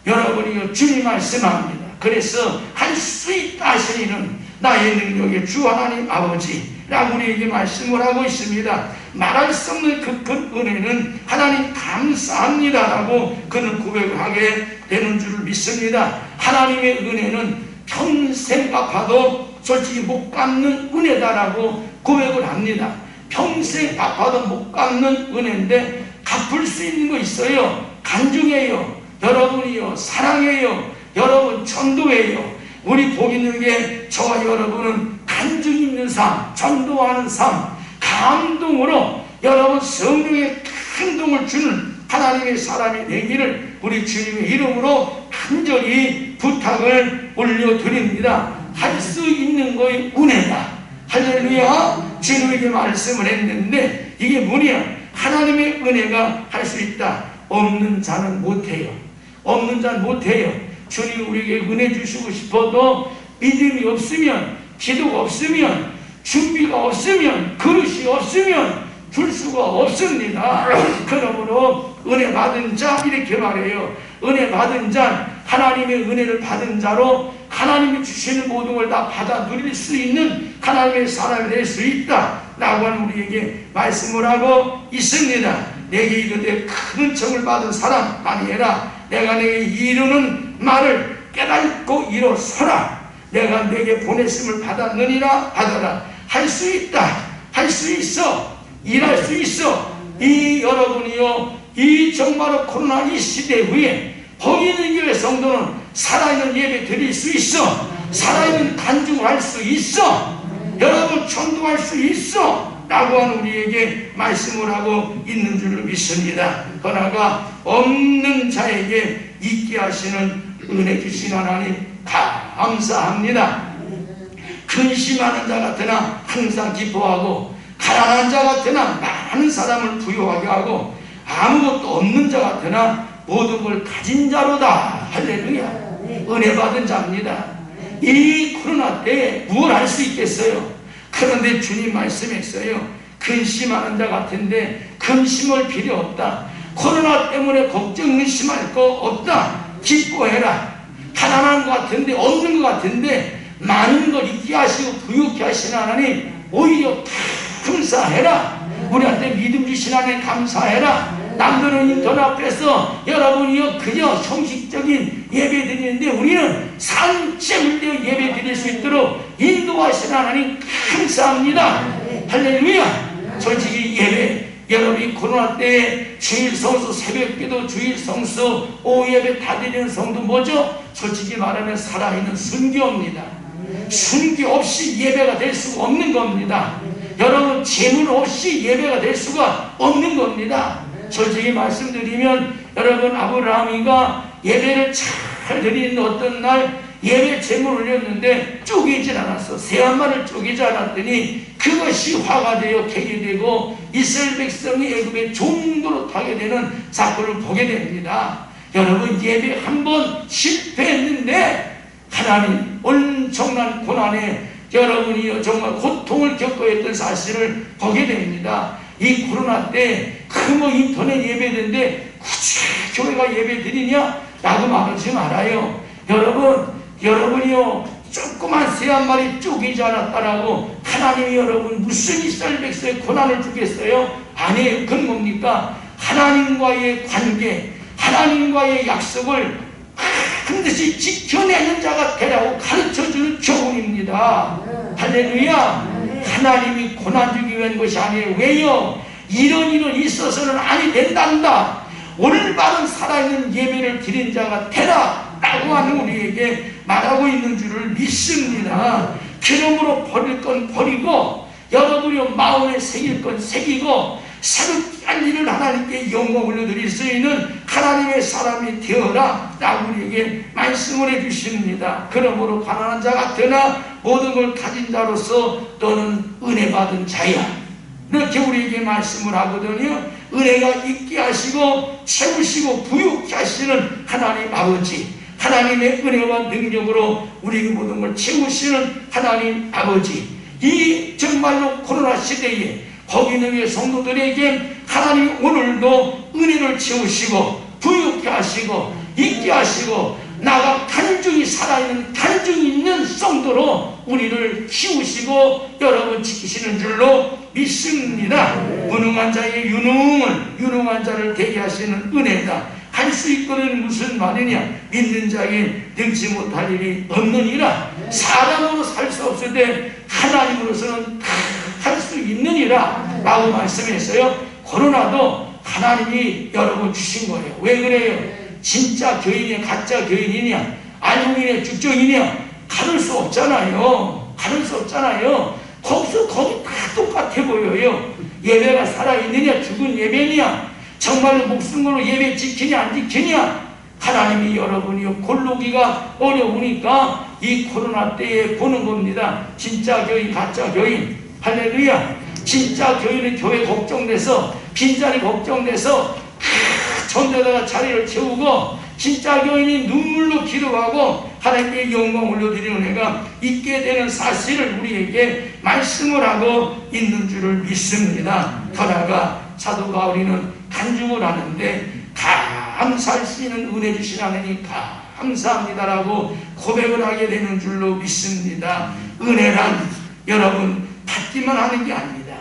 여러분이 주님 말씀합니다. 그래서 할 수 있다 하신 이는 나의 능력의 주 하나님 아버지라고 우리에게 말씀을 하고 있습니다. 말할 수 없는 그 큰 은혜는 하나님 감사합니다라고 그는 고백을 하게 되는 줄을 믿습니다. 하나님의 은혜는 평생 갚아도 솔직히 못 갚는 은혜다라고 고백을 합니다. 평생 갚아도 못 갚는 은혜인데 갚을 수 있는 거 있어요. 간증해요. 여러분이요 사랑해요. 여러분 전도해요. 우리 복인에게 저와 여러분은 간증 있는 삶, 전도하는 삶, 감동으로 여러분 성령의 감동을 주는 하나님의 사람이 되기를 우리 주님의 이름으로 간절히 부탁을 올려드립니다. 할 수 있는 거의 은혜다. 할렐루야. 주님에게 말씀을 했는데 이게 뭐냐? 하나님의 은혜가 할 수 있다. 없는 자는 못해요. 없는 자는 못해요. 주님이 우리에게 은혜 주시고 싶어도 믿음이 없으면, 기도가 없으면, 준비가 없으면, 그릇이 없으면 줄 수가 없습니다. 그러므로 은혜 받은 자, 이렇게 말해요. 은혜 받은 자, 하나님의 은혜를 받은 자로 하나님이 주시는 모든 걸 다 받아 누릴 수 있는 하나님의 사람이 될 수 있다 라고 하는 우리에게 말씀을 하고 있습니다. 내게 이르되 큰 은총을 받은 사람 많이 해라. 내가 내게 이루는 말을 깨닫고 일어서라. 내가 내게 보냈음을 받았느니라. 받아라. 할 수 있다. 할 수 있어. 일할 수 있어. 이 여러분이요, 이 정말로 코로나 이 시대 위에 거기 있는 교회 성도는 살아있는 예배 드릴 수 있어. 살아있는 간증을 할 수 있어. 여러분 전도할 수 있어 라고 하는 우리에게 말씀을 하고 있는 줄을 믿습니다. 그러나 없는 자에게 있게 하시는 은혜 주신 하나님 감사합니다. 근심하는 자 같으나 항상 기뻐하고, 가난한 자 같으나 많은 사람을 부유하게 하고, 아무것도 없는 자 같으나 모든 걸 가진 자로다. 할렐루야. 은혜 받은 자입니다. 이 코로나 때에 무엇 할 수 있겠어요? 그런데 주님 말씀했어요. 근심하는 자 같은데 근심할 필요 없다. 코로나 때문에 걱정 의심할 거 없다. 기뻐해라. 가난한 것 같은데, 없는 것 같은데 많은 걸 있게 하시고 부유케 하시는 하나님 오히려 감사해라. 우리한테 믿음 주신 하나님 감사해라. 남들은 인터넷 앞에서 여러분이요 그저 형식적인 예배 드리는데 우리는 산책을 되어 예배 드릴 수 있도록 인도하시는 하나님 감사합니다. 할렐루야. 솔직히 예배 여러분이 코로나 때 주일 성수, 새벽기도, 주일 성수, 오후 예배 다 드리는 성도 뭐죠? 솔직히 말하면 살아있는 순교입니다. 순교 없이 예배가 될 수가 없는 겁니다. 여러분 재물 없이 예배가 될 수가 없는 겁니다. 솔직히 말씀드리면 여러분 아브라함이가 예배를 잘 드리는 어떤 날 예배 제물을 올렸는데 쪼개질 않았어. 새 한 마리를 쪼개지 않았더니 그것이 화가 되어 객이 되고 이스라엘 백성이 애굽의 종도로 타게 되는 사건을 보게 됩니다. 여러분 예배 한 번 실패했는데 하나님 엄청난 고난에 여러분이 정말 고통을 겪어야 했던 사실을 보게 됩니다. 이 코로나 때 그 뭐 인터넷 예배인데 굳이 교회가 예배 드리냐? 라고 말하지 말아요. 여러분이요 조그만 새 한 마리 쪼개지 않았다라고 하나님이 여러분 무슨 이스라엘 백성의 고난을 주겠어요? 아니에요. 그건 뭡니까? 하나님과의 관계, 하나님과의 약속을 반드시 지켜내는 자가 되라고 가르쳐주는 교훈입니다. 할렐루야. 하나님이 고난 주기 위한 것이 아니에요. 왜요? 이런 일은 있어서는 아니 된단다. 올바른 살아있는 예배를 드린 자가 되라 라고 하는 우리에게 말하고 있는 줄을 믿습니다. 그러므로 버릴 건 버리고 여러분이 마음에 새길 건 새기고 새롭게 한 일을 하나님께 영광 올려드릴 수 있는 하나님의 사람이 되어라 라고 우리에게 말씀을 해주십니다. 그러므로 가난한 자 같으나 모든 걸 가진 자로서 너는 은혜 받은 자야, 이렇게 우리에게 말씀을 하거든요. 은혜가 있게 하시고 채우시고 부유케 하시는 하나님 아버지, 하나님의 은혜와 능력으로 우리 모든 걸 채우시는 하나님 아버지, 이 정말로 코로나 시대에 거기 있는 성도들에게 하나님 오늘도 은혜를 채우시고 부유케 하시고 있게 하시고 나가 간증이 살아있는 간증이 있는 성도로 우리를 키우시고 여러분 지키시는 줄로 믿습니다. 무능한 자의 유능한 자를 되게 하시는 은혜다. 할 수 있거든 무슨 말이냐? 믿는 자에게 능치 못할 일이 없느니라. 사람으로 살 수 없을 때 하나님으로서는 할 수 있느니라 라고 말씀했어요. 코로나도 하나님이 여러분 주신 거예요. 왜 그래요? 진짜 교인이냐 가짜 교인이냐 알고인이냐 죽정이냐 가릴 수 없잖아요. 가릴 수 없잖아요. 거기 다 똑같아 보여요. 예배가 살아있느냐 죽은 예배냐 정말로 목숨 걸고 예배 지키냐 안 지키냐 하나님이 여러분이 골로기가 어려우니까 이 코로나 때에 보는 겁니다. 진짜 교인 가짜 교인. 할렐루야. 진짜 교인은 교회 걱정돼서 빈자리 걱정돼서 전대다가 자리를 채우고 진짜 교인이 눈물로 기도하고 하나님께 영광 올려드리는 은혜가 있게 되는 사실을 우리에게 말씀을 하고 있는 줄을 믿습니다. 더나아가 사도 바울이는 간증을 하는데 감사할 수 있는 은혜 주신 하나님 감사합니다라고 고백을 하게 되는 줄로 믿습니다. 은혜란 여러분 받기만 하는 게 아닙니다.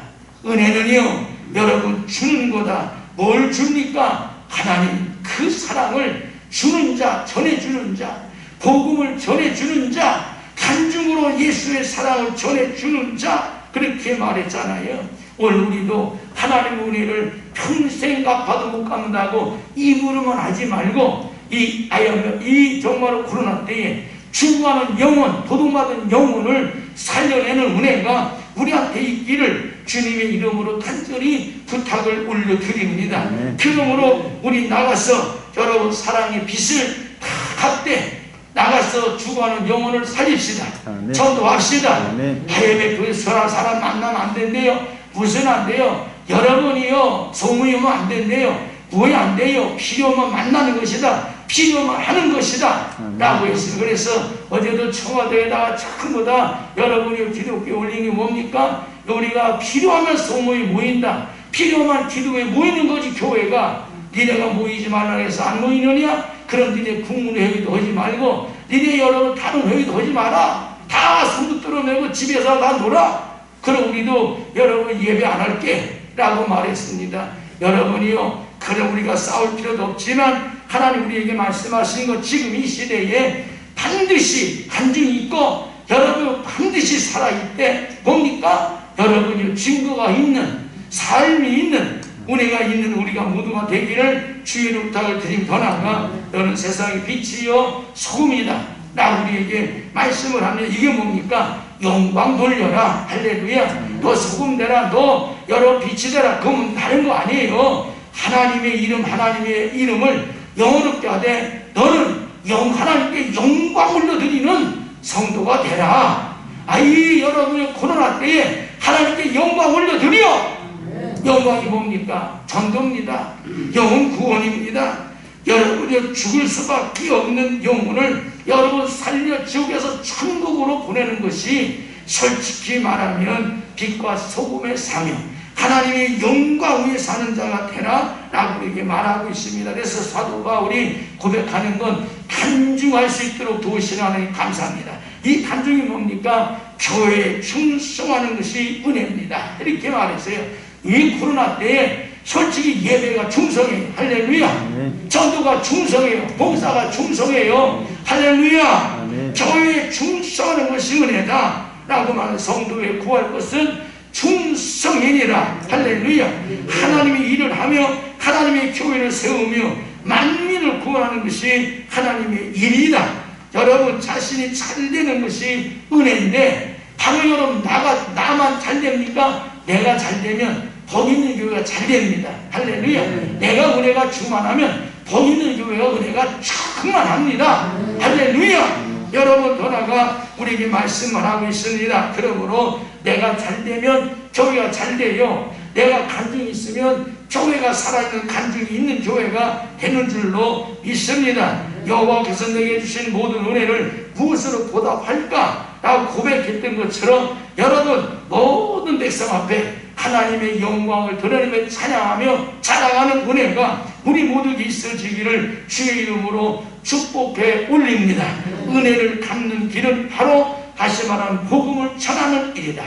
은혜는요 여러분 주는 거다. 뭘 줍니까? 하나님 그 사랑을 주는 자, 전해주는 자, 복음을 전해주는 자, 간증으로 예수의 사랑을 전해주는 자, 그렇게 말했잖아요. 오늘 우리도 하나님의 은혜를 평생 갚아도 못 갚는다고 입으로만 하지 말고 이 정말로 코로나 때에 죽어가는 영혼, 도둑맞은 영혼을 살려내는 은혜가 우리한테 있기를 주님의 이름으로 간절히 부탁을 올려드립니다. 그러므로 우리 나가서 여러분 사랑의 빛을 다 갚되 나가서 죽어가는 영혼을 살립시다. 전도합시다. 해외 그 사람 만나면 안 된대요. 무슨 안 돼요? 여러분이요 소문이 오면 안 된대요. 왜 안 돼요? 필요하면 만나는 것이다. 필요하면 하는 것이다 라고 했어요. 그래서 어제도 청와대에다가 전부 다 여러분이 기독교 올린 게 뭡니까? 우리가 필요하면 소모이 모인다. 필요하면 기도에 모이는 거지. 교회가 니네가 모이지 말라 해서 안 모이느냐? 그럼 니네 국문회의도 하지 말고 니네 여러분 다른 회의도 하지 마라. 다 손도 뚫어내고 집에서 다 놀아. 그럼 우리도 여러분 예배 안 할게 라고 말했습니다. 여러분이요 그래 우리가 싸울 필요도 없지만 하나님 우리에게 말씀하신 것 지금 이 시대에 반드시 간증이 있고 여러분 반드시 살아있대. 뭡니까? 여러분이 증거가 있는 삶이 있는 은혜가 있는 우리가 모두가 되기를 주의 이름 부탁을 드림. 더 나아가 너는 세상의 빛이요 소금이다 라고 우리에게 말씀을 하면 이게 뭡니까? 영광 돌려라. 할렐루야. 너 소금 되라. 너 여러 빛이 되라. 그건 다른 거 아니에요. 하나님의 이름, 하나님의 이름을 영원롭게 하되 너는 하나님께 영광 올려드리는 성도가 되라. 아이 여러분의 코로나 때에 하나님께 영광 올려드려. 영광이 뭡니까? 전도입니다. 영혼 구원입니다. 여러분이 죽을 수밖에 없는 영혼을 여러분 살려 지옥에서 천국으로 보내는 것이 솔직히 말하면 빛과 소금의 사명, 하나님의 영광 위에 사는 자가 되라 라고 이렇게 말하고 있습니다. 그래서 사도 바울이 고백하는 건 간증할 수 있도록 도우시는 하나님 감사합니다. 이 간증이 뭡니까? 교회에 충성하는 것이 은혜입니다. 이렇게 말했어요. 이 코로나 때에 솔직히 예배가 충성해요. 할렐루야. 전도가 충성해요. 봉사가 충성해요. 할렐루야. 교회에 충성하는 것이 은혜다 라고 말하는 성도에 구할 것은 충성이니라. 할렐루야. 하나님의 일을 하며 하나님의 교회를 세우며 만민을 구원하는 것이 하나님의 일이다. 여러분 자신이 잘되는 것이 은혜인데 바로 여러분 나만 잘됩니까? 내가 잘되면 복 있는 교회가 잘됩니다. 할렐루야. 내가 은혜가 충만하면 복 있는 교회가 은혜가 충만합니다. 할렐루야. 여러분 더 나아가 우리에게 말씀을 하고 있습니다. 그러므로 내가 잘되면 교회가 잘돼요. 내가 간증이 있으면 교회가 살아있는 간증이 있는 교회가 되는 줄로 믿습니다. 여호와께서 내게 주신 모든 은혜를 무엇으로 보답할까? 라고 고백했던 것처럼 여러분 모든 백성 앞에 하나님의 영광을 드러내며 찬양하며 자랑하는 은혜가 우리 모두에게 있어지기를 주의 이름으로 축복해 올립니다. 은혜를 갚는 길은 바로 다시 말하면 복음을 전하는 일이다.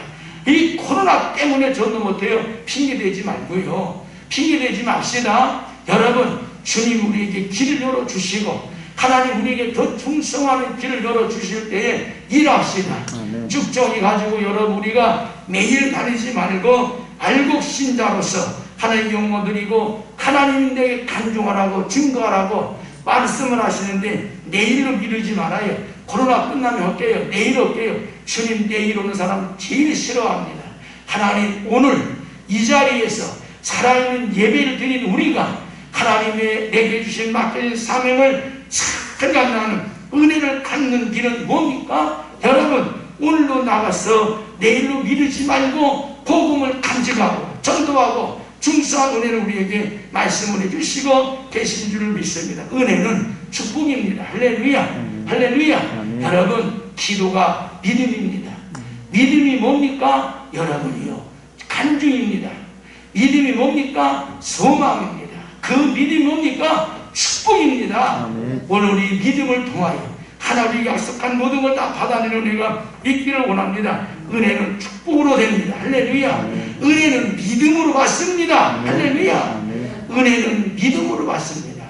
이 코로나 때문에 전도 못해요. 핑계대지 말고요. 핑계대지 맙시다. 여러분 주님 우리에게 길을 열어주시고 하나님 우리에게 더 충성하는 길을 열어주실 때에 일합시다. 쭉정이 가지고 여러분 우리가 매일 다니지 말고 알곡 신자로서 하나님 영광 드리고 하나님 내게 간증하라고 증거하라고 말씀을 하시는데 내일로 미루지 말아요. 코로나 끝나면 할게요. 내일 할게요. 주님 내일 오는 사람 제일 싫어합니다. 하나님 오늘 이 자리에서 살아있는 예배를 드린 우리가 하나님의 내게 주신 맡겨진 사명을 잘 감당하는 은혜를 갖는 길은 뭡니까? 여러분 오늘로 나가서 내일로 미루지 말고 복음을 간직하고 전도하고 중수한 은혜를 우리에게 말씀을 해주시고 계신 줄을 믿습니다. 은혜는 축복입니다. 할렐루야. 할렐루야. 여러분 기도가 믿음입니다. 믿음이 뭡니까? 여러분이요 간증입니다. 믿음이 뭡니까? 소망입니다. 그 믿음이 뭡니까? 축복입니다. 오늘 우리 믿음을 통하여 하나님이 약속한 모든 걸 다 받아내는 은혜가 있기를 원합니다. 은혜는 축복으로 됩니다. 할렐루야. 은혜는 믿음으로 받습니다. 할렐루야. 은혜는 믿음으로 받습니다.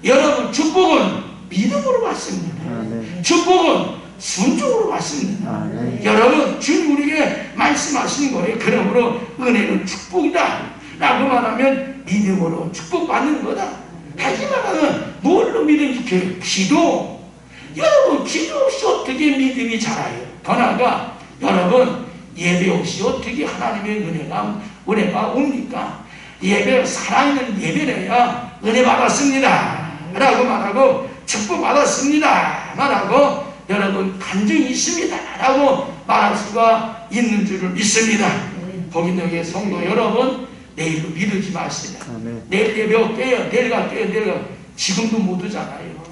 여러분 축복은 믿음으로 받습니다. 축복은 순종으로 받습니다. 여러분 주님 우리에게 말씀하시는 거예요. 그러므로 은혜는 축복이다 라고 말하면 믿음으로 축복받는 거다. 하지만 뭘로 믿음 지켜요? 기도. 여러분 기도 없이 어떻게 믿음이 자라요? 더 나아가 여러분 예배 없이 어떻게 하나님의 은혜가 옵니까? 예배 살아있는 예배래야 은혜 받았습니다 라고 말하고 축복 받았습니다 말하고 여러분 간증이 있습니다 라고 말할 수가 있는 줄을 믿습니다. 복인덕의 성도 여러분 내일로 미루지 마시다. 내일 예배 올게요. 내일 갈게요. 내일 갈게요. 지금도 못 오잖아요.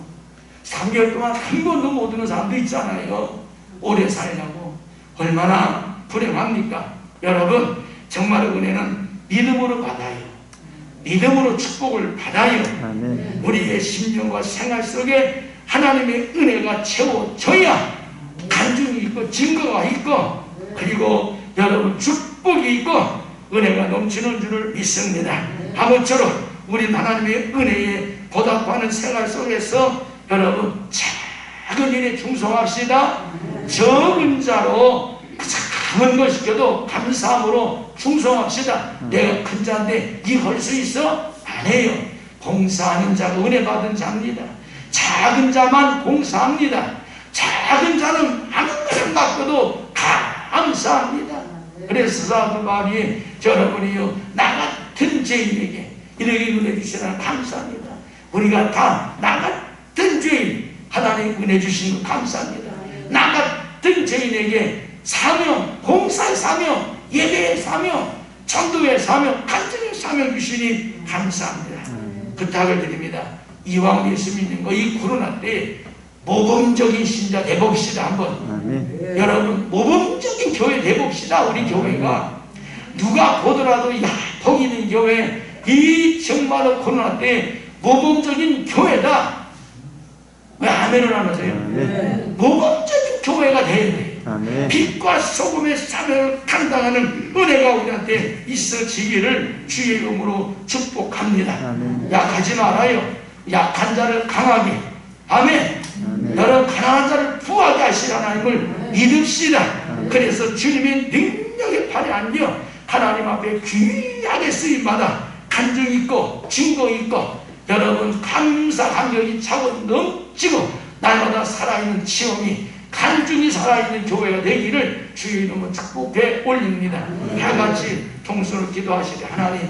3개월 동안 한 번도 못 오는 사람도 있잖아요. 오래 살려고. 얼마나 불행합니까? 여러분 정말 은혜는 믿음으로 받아요. 믿음으로 축복을 받아요. 우리의 심령과 생활 속에 하나님의 은혜가 채워져야 간증이 있고 증거가 있고 그리고 여러분 축복이 있고 은혜가 넘치는 줄을 믿습니다. 아무쪼록 우리 하나님의 은혜에 보답하는 생활 속에서 여러분 작은 일에 충성합시다. 적은 자로 작은 걸 시켜도 감사함으로 충성합시다. 내가 큰 자인데 이 할 수 있어? 안 해요. 봉사하는 자가 은혜 받은 자입니다. 작은 자만 봉사합니다. 작은 자는 아무것을 맡겨도 감사합니다. 그래서 사도 바울이 여러분이요 나 같은 죄인에게 이렇게 은혜 주시라 감사합니다. 우리가 다 나 같은 죄인 하나님 은혜 주신 거 감사합니다. 나 같은 죄인에게 사명, 봉사의 사명, 예배의 사명, 전도의 사명, 간증의 사명 주시니 감사합니다. 부탁을 드립니다. 이왕 예수 믿는 거 이 코로나 때 모범적인 신자 돼봅시다. 한번 여러분 모범적인 교회 돼봅시다. 우리 교회가 누가 보더라도 야 복 있는 교회 이 정말로 코로나 때 모범적인 교회다. 왜 아멘을 안 하세요? 모범적인 교회가 돼야 돼요. 빛과 소금의 사명을 감당하는 은혜가 우리한테 있어지기를 주의 이름으로 축복합니다. 약하지 말아요. 약한 자를 강하게. 아멘. 여러분 가난한 자를 부하게 하실 하나님을 믿읍시다. 그래서 주님의 능력에 발휘하며 하나님 앞에 귀하게 쓰임받아 간증 있고 증거 있고 여러분 감사 감격이 차고 넘치고 날마다 살아있는 체험이 간증이 살아있는 교회가 되기를 주의 이름으로 축복해 올립니다. 다같이 통수로 기도하시되 하나님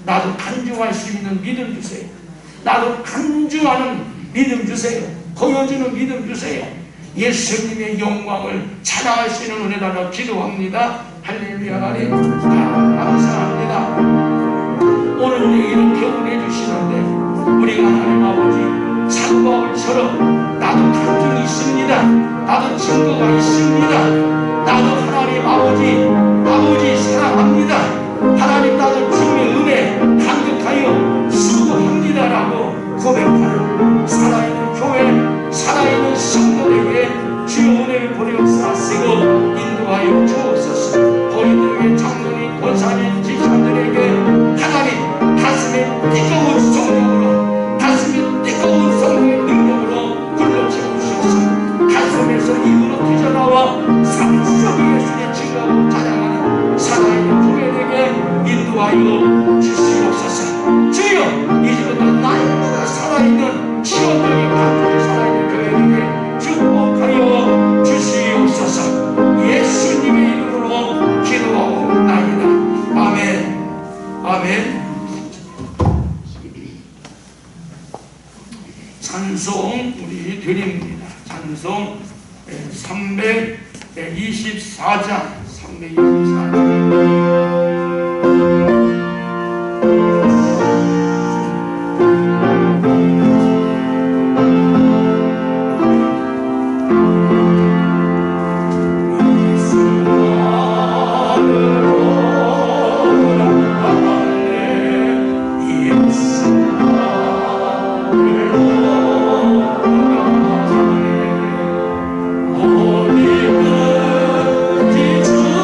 나도 간증할 수 있는 믿음 주세요. 나도 간증하는 믿음 주세요. 보여주는 믿음 주세요. 예수님의 영광을 찬양할 수 있는 은혜 달라 기도합니다. 할렐루야. 하나님 감사합니다. 오늘 우리 이렇게 은혜 주시는데 우리가 하나님 아버지 사도 바울처럼 나도 간증이 있습니다. 나도 증거가 있습니다. 나도 하나님 아버지 사랑합니다. 하나님 나도 주님의 은혜 감격하여 수고합니다라고 고백하는 살아있는 교회 살아있는 성도에게 주의 은혜를 보내옵사시고 인도하여 주옵소서. 보이들에게 장로님 권사님 지사들에게 하나님 가슴에 뜨거운 성령으로 가슴에 뜨거운 성령의 능력으로 불러채우시옵소서. 가슴에서 입으로 튀어나와 상속의 예수의 증거로 찬양하는 살아있는 교회에게 인도하여 주시옵소서. 주여 이제부터 날마다 살아있는 치원적인 감동이 살아있는 교회에게 축복하여 주시옵소서. 예수님의 이름으로 기도하옵나이다. 아멘. 아멘. 찬송 우리 드립니다. 찬송 324장 324장 어디든지 주를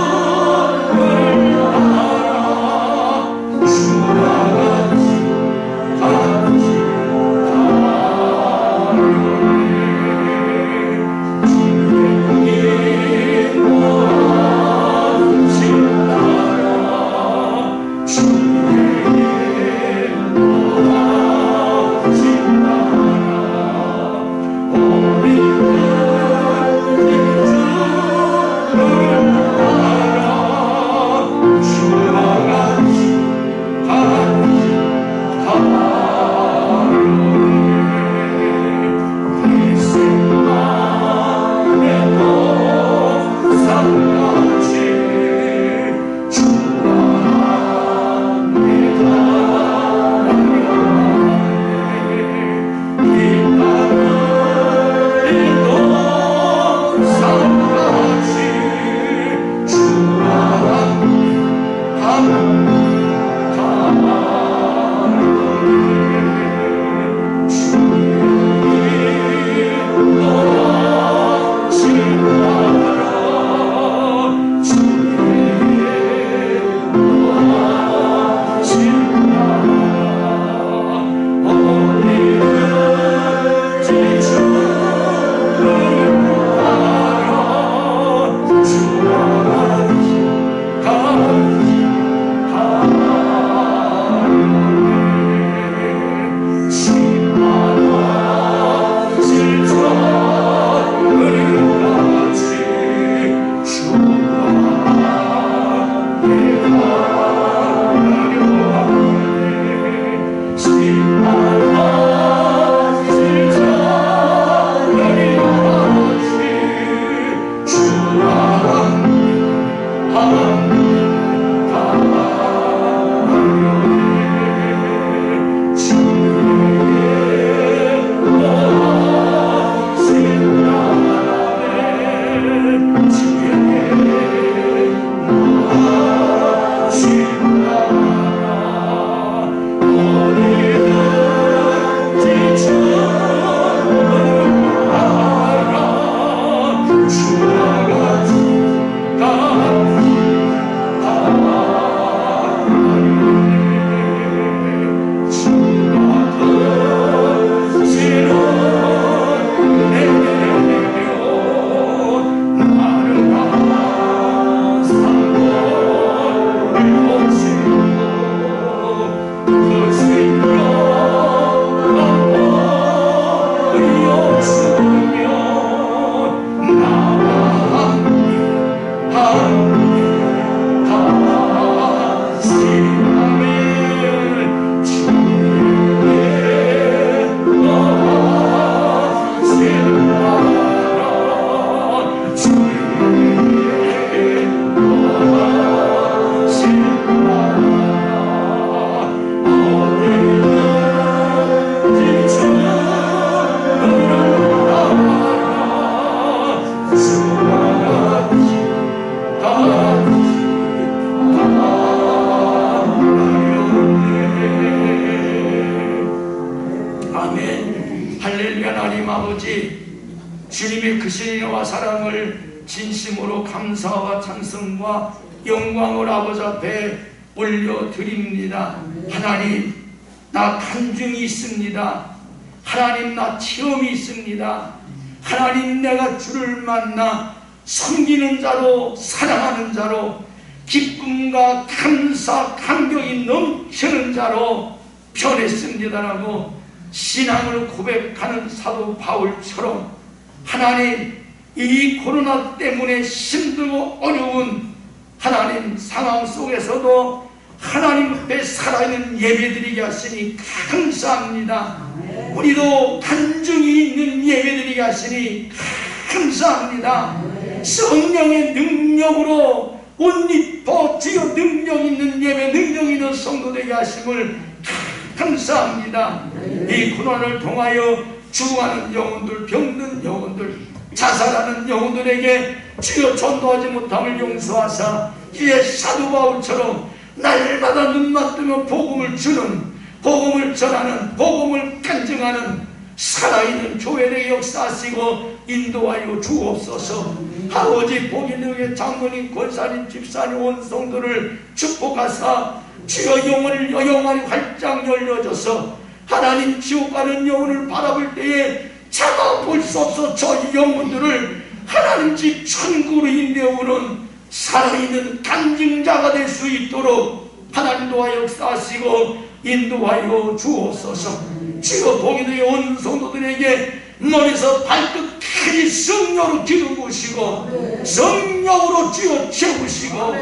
주님의 크신 은혜와 사랑을 진심으로 감사와 찬송과 영광을 아버지 앞에 올려드립니다. 하나님, 나 간증이 있습니다. 하나님, 나 체험이 있습니다. 하나님, 내가 주를 만나 섬기는 자로, 사랑하는 자로, 기쁨과 감사, 감격이 넘치는 자로 변했습니다라고 신앙을 고백하는 사도 바울처럼 하나님, 이 코로나 때문에 힘들고 어려운 하나님 상황 속에서도 하나님 앞에 살아있는 예배드리게 하시니 감사합니다. 우리도 간증이 있는 예배드리게 하시니 감사합니다. 성령의 능력으로 옷 입어 주여 능력 있는 예배, 능력 있는 성도 되게 하심을 감사합니다. 이 코로나를 통하여 죽어가는 영혼들, 병든 영혼들, 자살하는 영혼들에게 주여 전도하지 못함을 용서하사 이에 사도 바울처럼 날마다 눈만 뜨면 복음을 주는, 복음을 전하는, 복음을 간증하는 살아있는 교회의 역사하시고 인도하여 주옵소서. 아버지 복인에게 장로님, 권사님, 집사님, 온 성도를 축복하사 주여 영혼이 활짝 열려져서 하나님 지옥 가는 영혼을 바라볼 때에 잡아볼 수 없어 저 영혼들을 하나님 집 천국으로 인도하는 살아있는 간증자가 될 수 있도록 하나님 도와 역사하시고 인도하여 주옵소서. 주여 복인의 온 성도들에게 머리에서 발끝까지 성령으로 기름부으시고 성령으로 주여 채우시고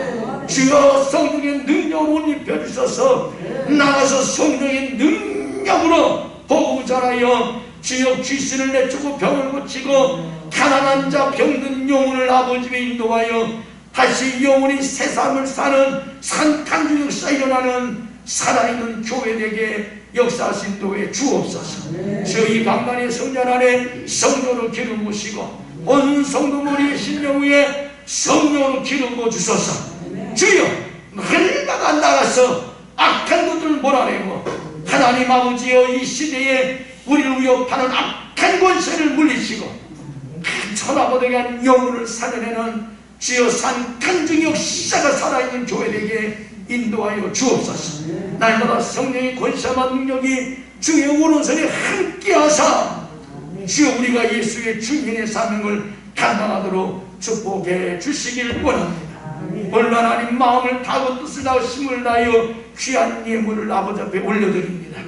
주여 성령의 능력으로 옷 입혀주셔서 나가서 성령의 능력으로 복음을 전하여 주여 귀신을 내쫓고 병을 고치고 가난한 자 병든 영혼을 아버지에 인도하여 다시 영혼이 새 삶을 사는 산탄주 역사 일어나는 살아있는 교회에게 역사하신 도에 주옵소서. 주여 이 강단의 성전 안에 성령으로 기름 부으시고 온 성도 머리의 신령 위에 성령으로 기름 부어 주소서. 주여 날마다 나가서 악한 것들을 몰아내고 하나님 아버지여 이 시대에 우리를 위협하는 악한 권세를 물리치고 천하보되게 한 영혼을 살려내는 주여 산간증 역사가 살아있는 교회에게 인도하여 주옵소서. 날마다 성령의 권세와 능력이 주의 오른손에 함께하사 주여 우리가 예수의 주인의 사명을 감당하도록 축복해 주시길 원합니다. 오늘 하나님 마음을 다하고 뜻을 다하고 힘을 다하여 귀한 예물을 아버지 앞에 올려드립니다.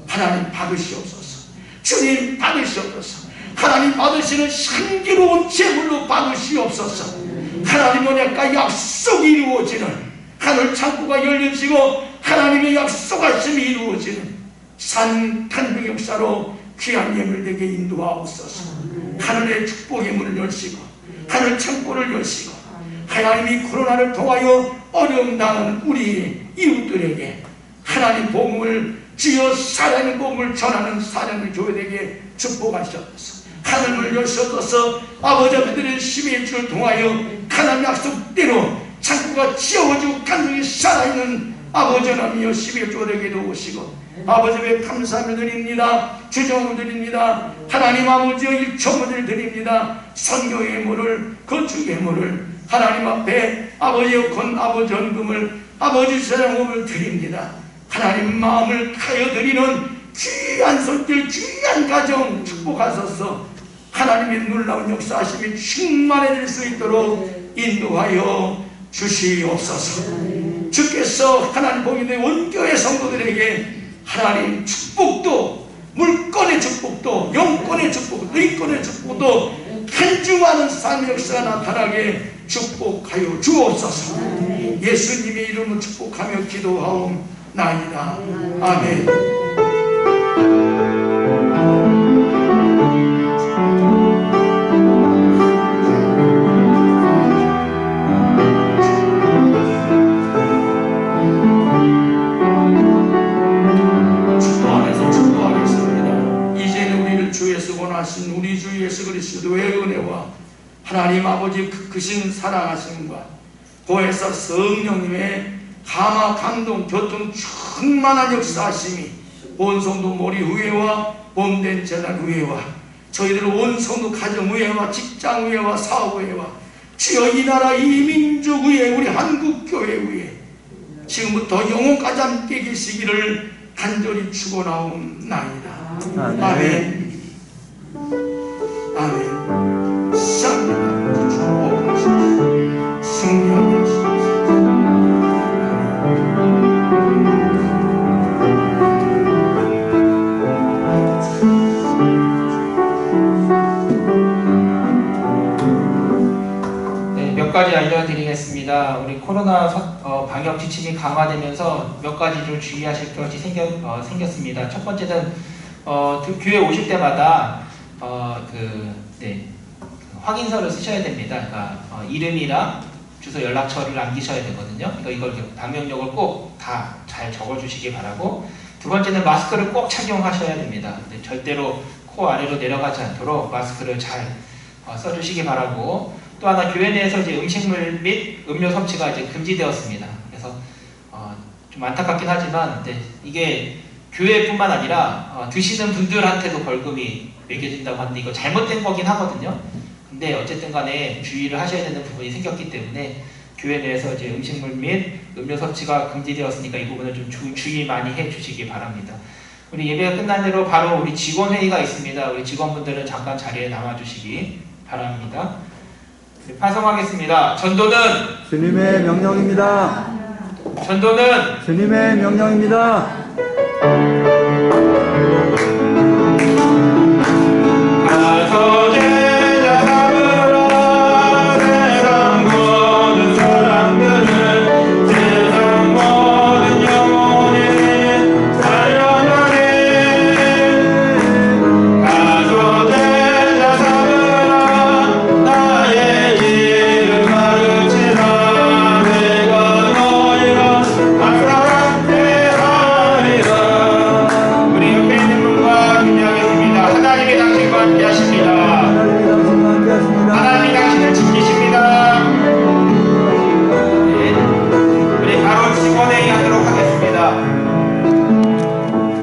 하나님 받으시옵소서. 주님 받으시옵소서. 하나님 받으시는 향기로운 제물로 받으시옵소서. 하나님 언약과 약속이 이루어지는 하늘 창고가 열려지고 하나님의 약속하심이 이루어지는 산탄중 역사로 귀한 예물에게 인도하옵소서. 하늘의 축복의 문을 열시고 하늘 창고를 열시고 하나님이 코로나를 통하여 어려움 당하는 우리 이웃들에게 하나님 복음을 주여 살아있는 복음을 전하는 사랑의 교회에게 축복하셨소서. 하늘을 여셨소서. 아버지 앞에 심의 주를 통하여 하나님 약속대로 창고가 지어지고 간증이 살아있는 아버지 하나님이여 심의 주에게도 오시고 아버지 앞에 감사함을 드립니다. 주정을 드립니다. 하나님 아버지여 일천문을 드립니다. 선교 예물을 건축 예물을 하나님 앞에 아버지의 건 아버지 헌금을 아버지 사랑금을 드립니다. 하나님 마음을 타여 드리는 귀한 손길 귀한 가정 축복하소서. 하나님의 놀라운 역사하심이 충만해질 수 있도록 인도하여 주시옵소서. 주께서 하나님 복인의 원교회 성도들에게 하나님 축복도 물권의 축복도 영권의 축복도 의권의 축복도 간증하는 삶의 역사가 나타나게 축복하여 주옵소서. 예수님의 이름으로 축복하며 기도하옵나이다. 아멘. 하신 우리 주 예수 그리스도의 은혜와 하나님 아버지 크신 사랑하심과 고해서 성령님의 감화 감동 교통 충만한 역사하심이 본성도 머리 후회와 몸된 재단 후회와 저희들 온 성도 가정의회와 직장의회와 사업의회와 주여 이 나라 이 민족의회 우리 한국교회 의회 지금부터 영혼까지 함께 계시기를 간절히 축원하옵나이다. 아멘. 아멘. 시작합니다. 축복하시옵소서. 승리하게 하시옵소서. 몇 가지 알려드리겠습니다. 우리 코로나 방역 지침이 강화되면서 몇 가지 좀 주의하실 것이 생겼습니다. 첫 번째는 교회 오실 때마다 확인서를 쓰셔야 됩니다. 그러니까 이름이랑 주소 연락처를 남기셔야 되거든요. 그러니까 이걸 방역력을 꼭 다 잘 적어주시기 바라고, 두 번째는 마스크를 꼭 착용하셔야 됩니다. 절대로 코 아래로 내려가지 않도록 마스크를 잘 써주시기 바라고, 또 하나 교회 내에서 이제 음식물 및 음료 섭취가 이제 금지되었습니다. 그래서 좀 안타깝긴 하지만 이게 교회뿐만 아니라 드시는 분들한테도 벌금이 매겨진다고 하는데 이거 잘못된 거긴 하거든요. 근데 어쨌든 간에 주의를 하셔야 되는 부분이 생겼기 때문에 교회 내에서 이제 음식물 및 음료 섭취가 금지되었으니까 이 부분을 좀 주의 많이 해 주시기 바랍니다. 우리 예배가 끝난 대로 바로 우리 직원 회의가 있습니다. 우리 직원분들은 잠깐 자리에 남아 주시기 바랍니다. 파송하겠습니다. 전도는 주님의 명령입니다. 전도는 주님의 명령입니다.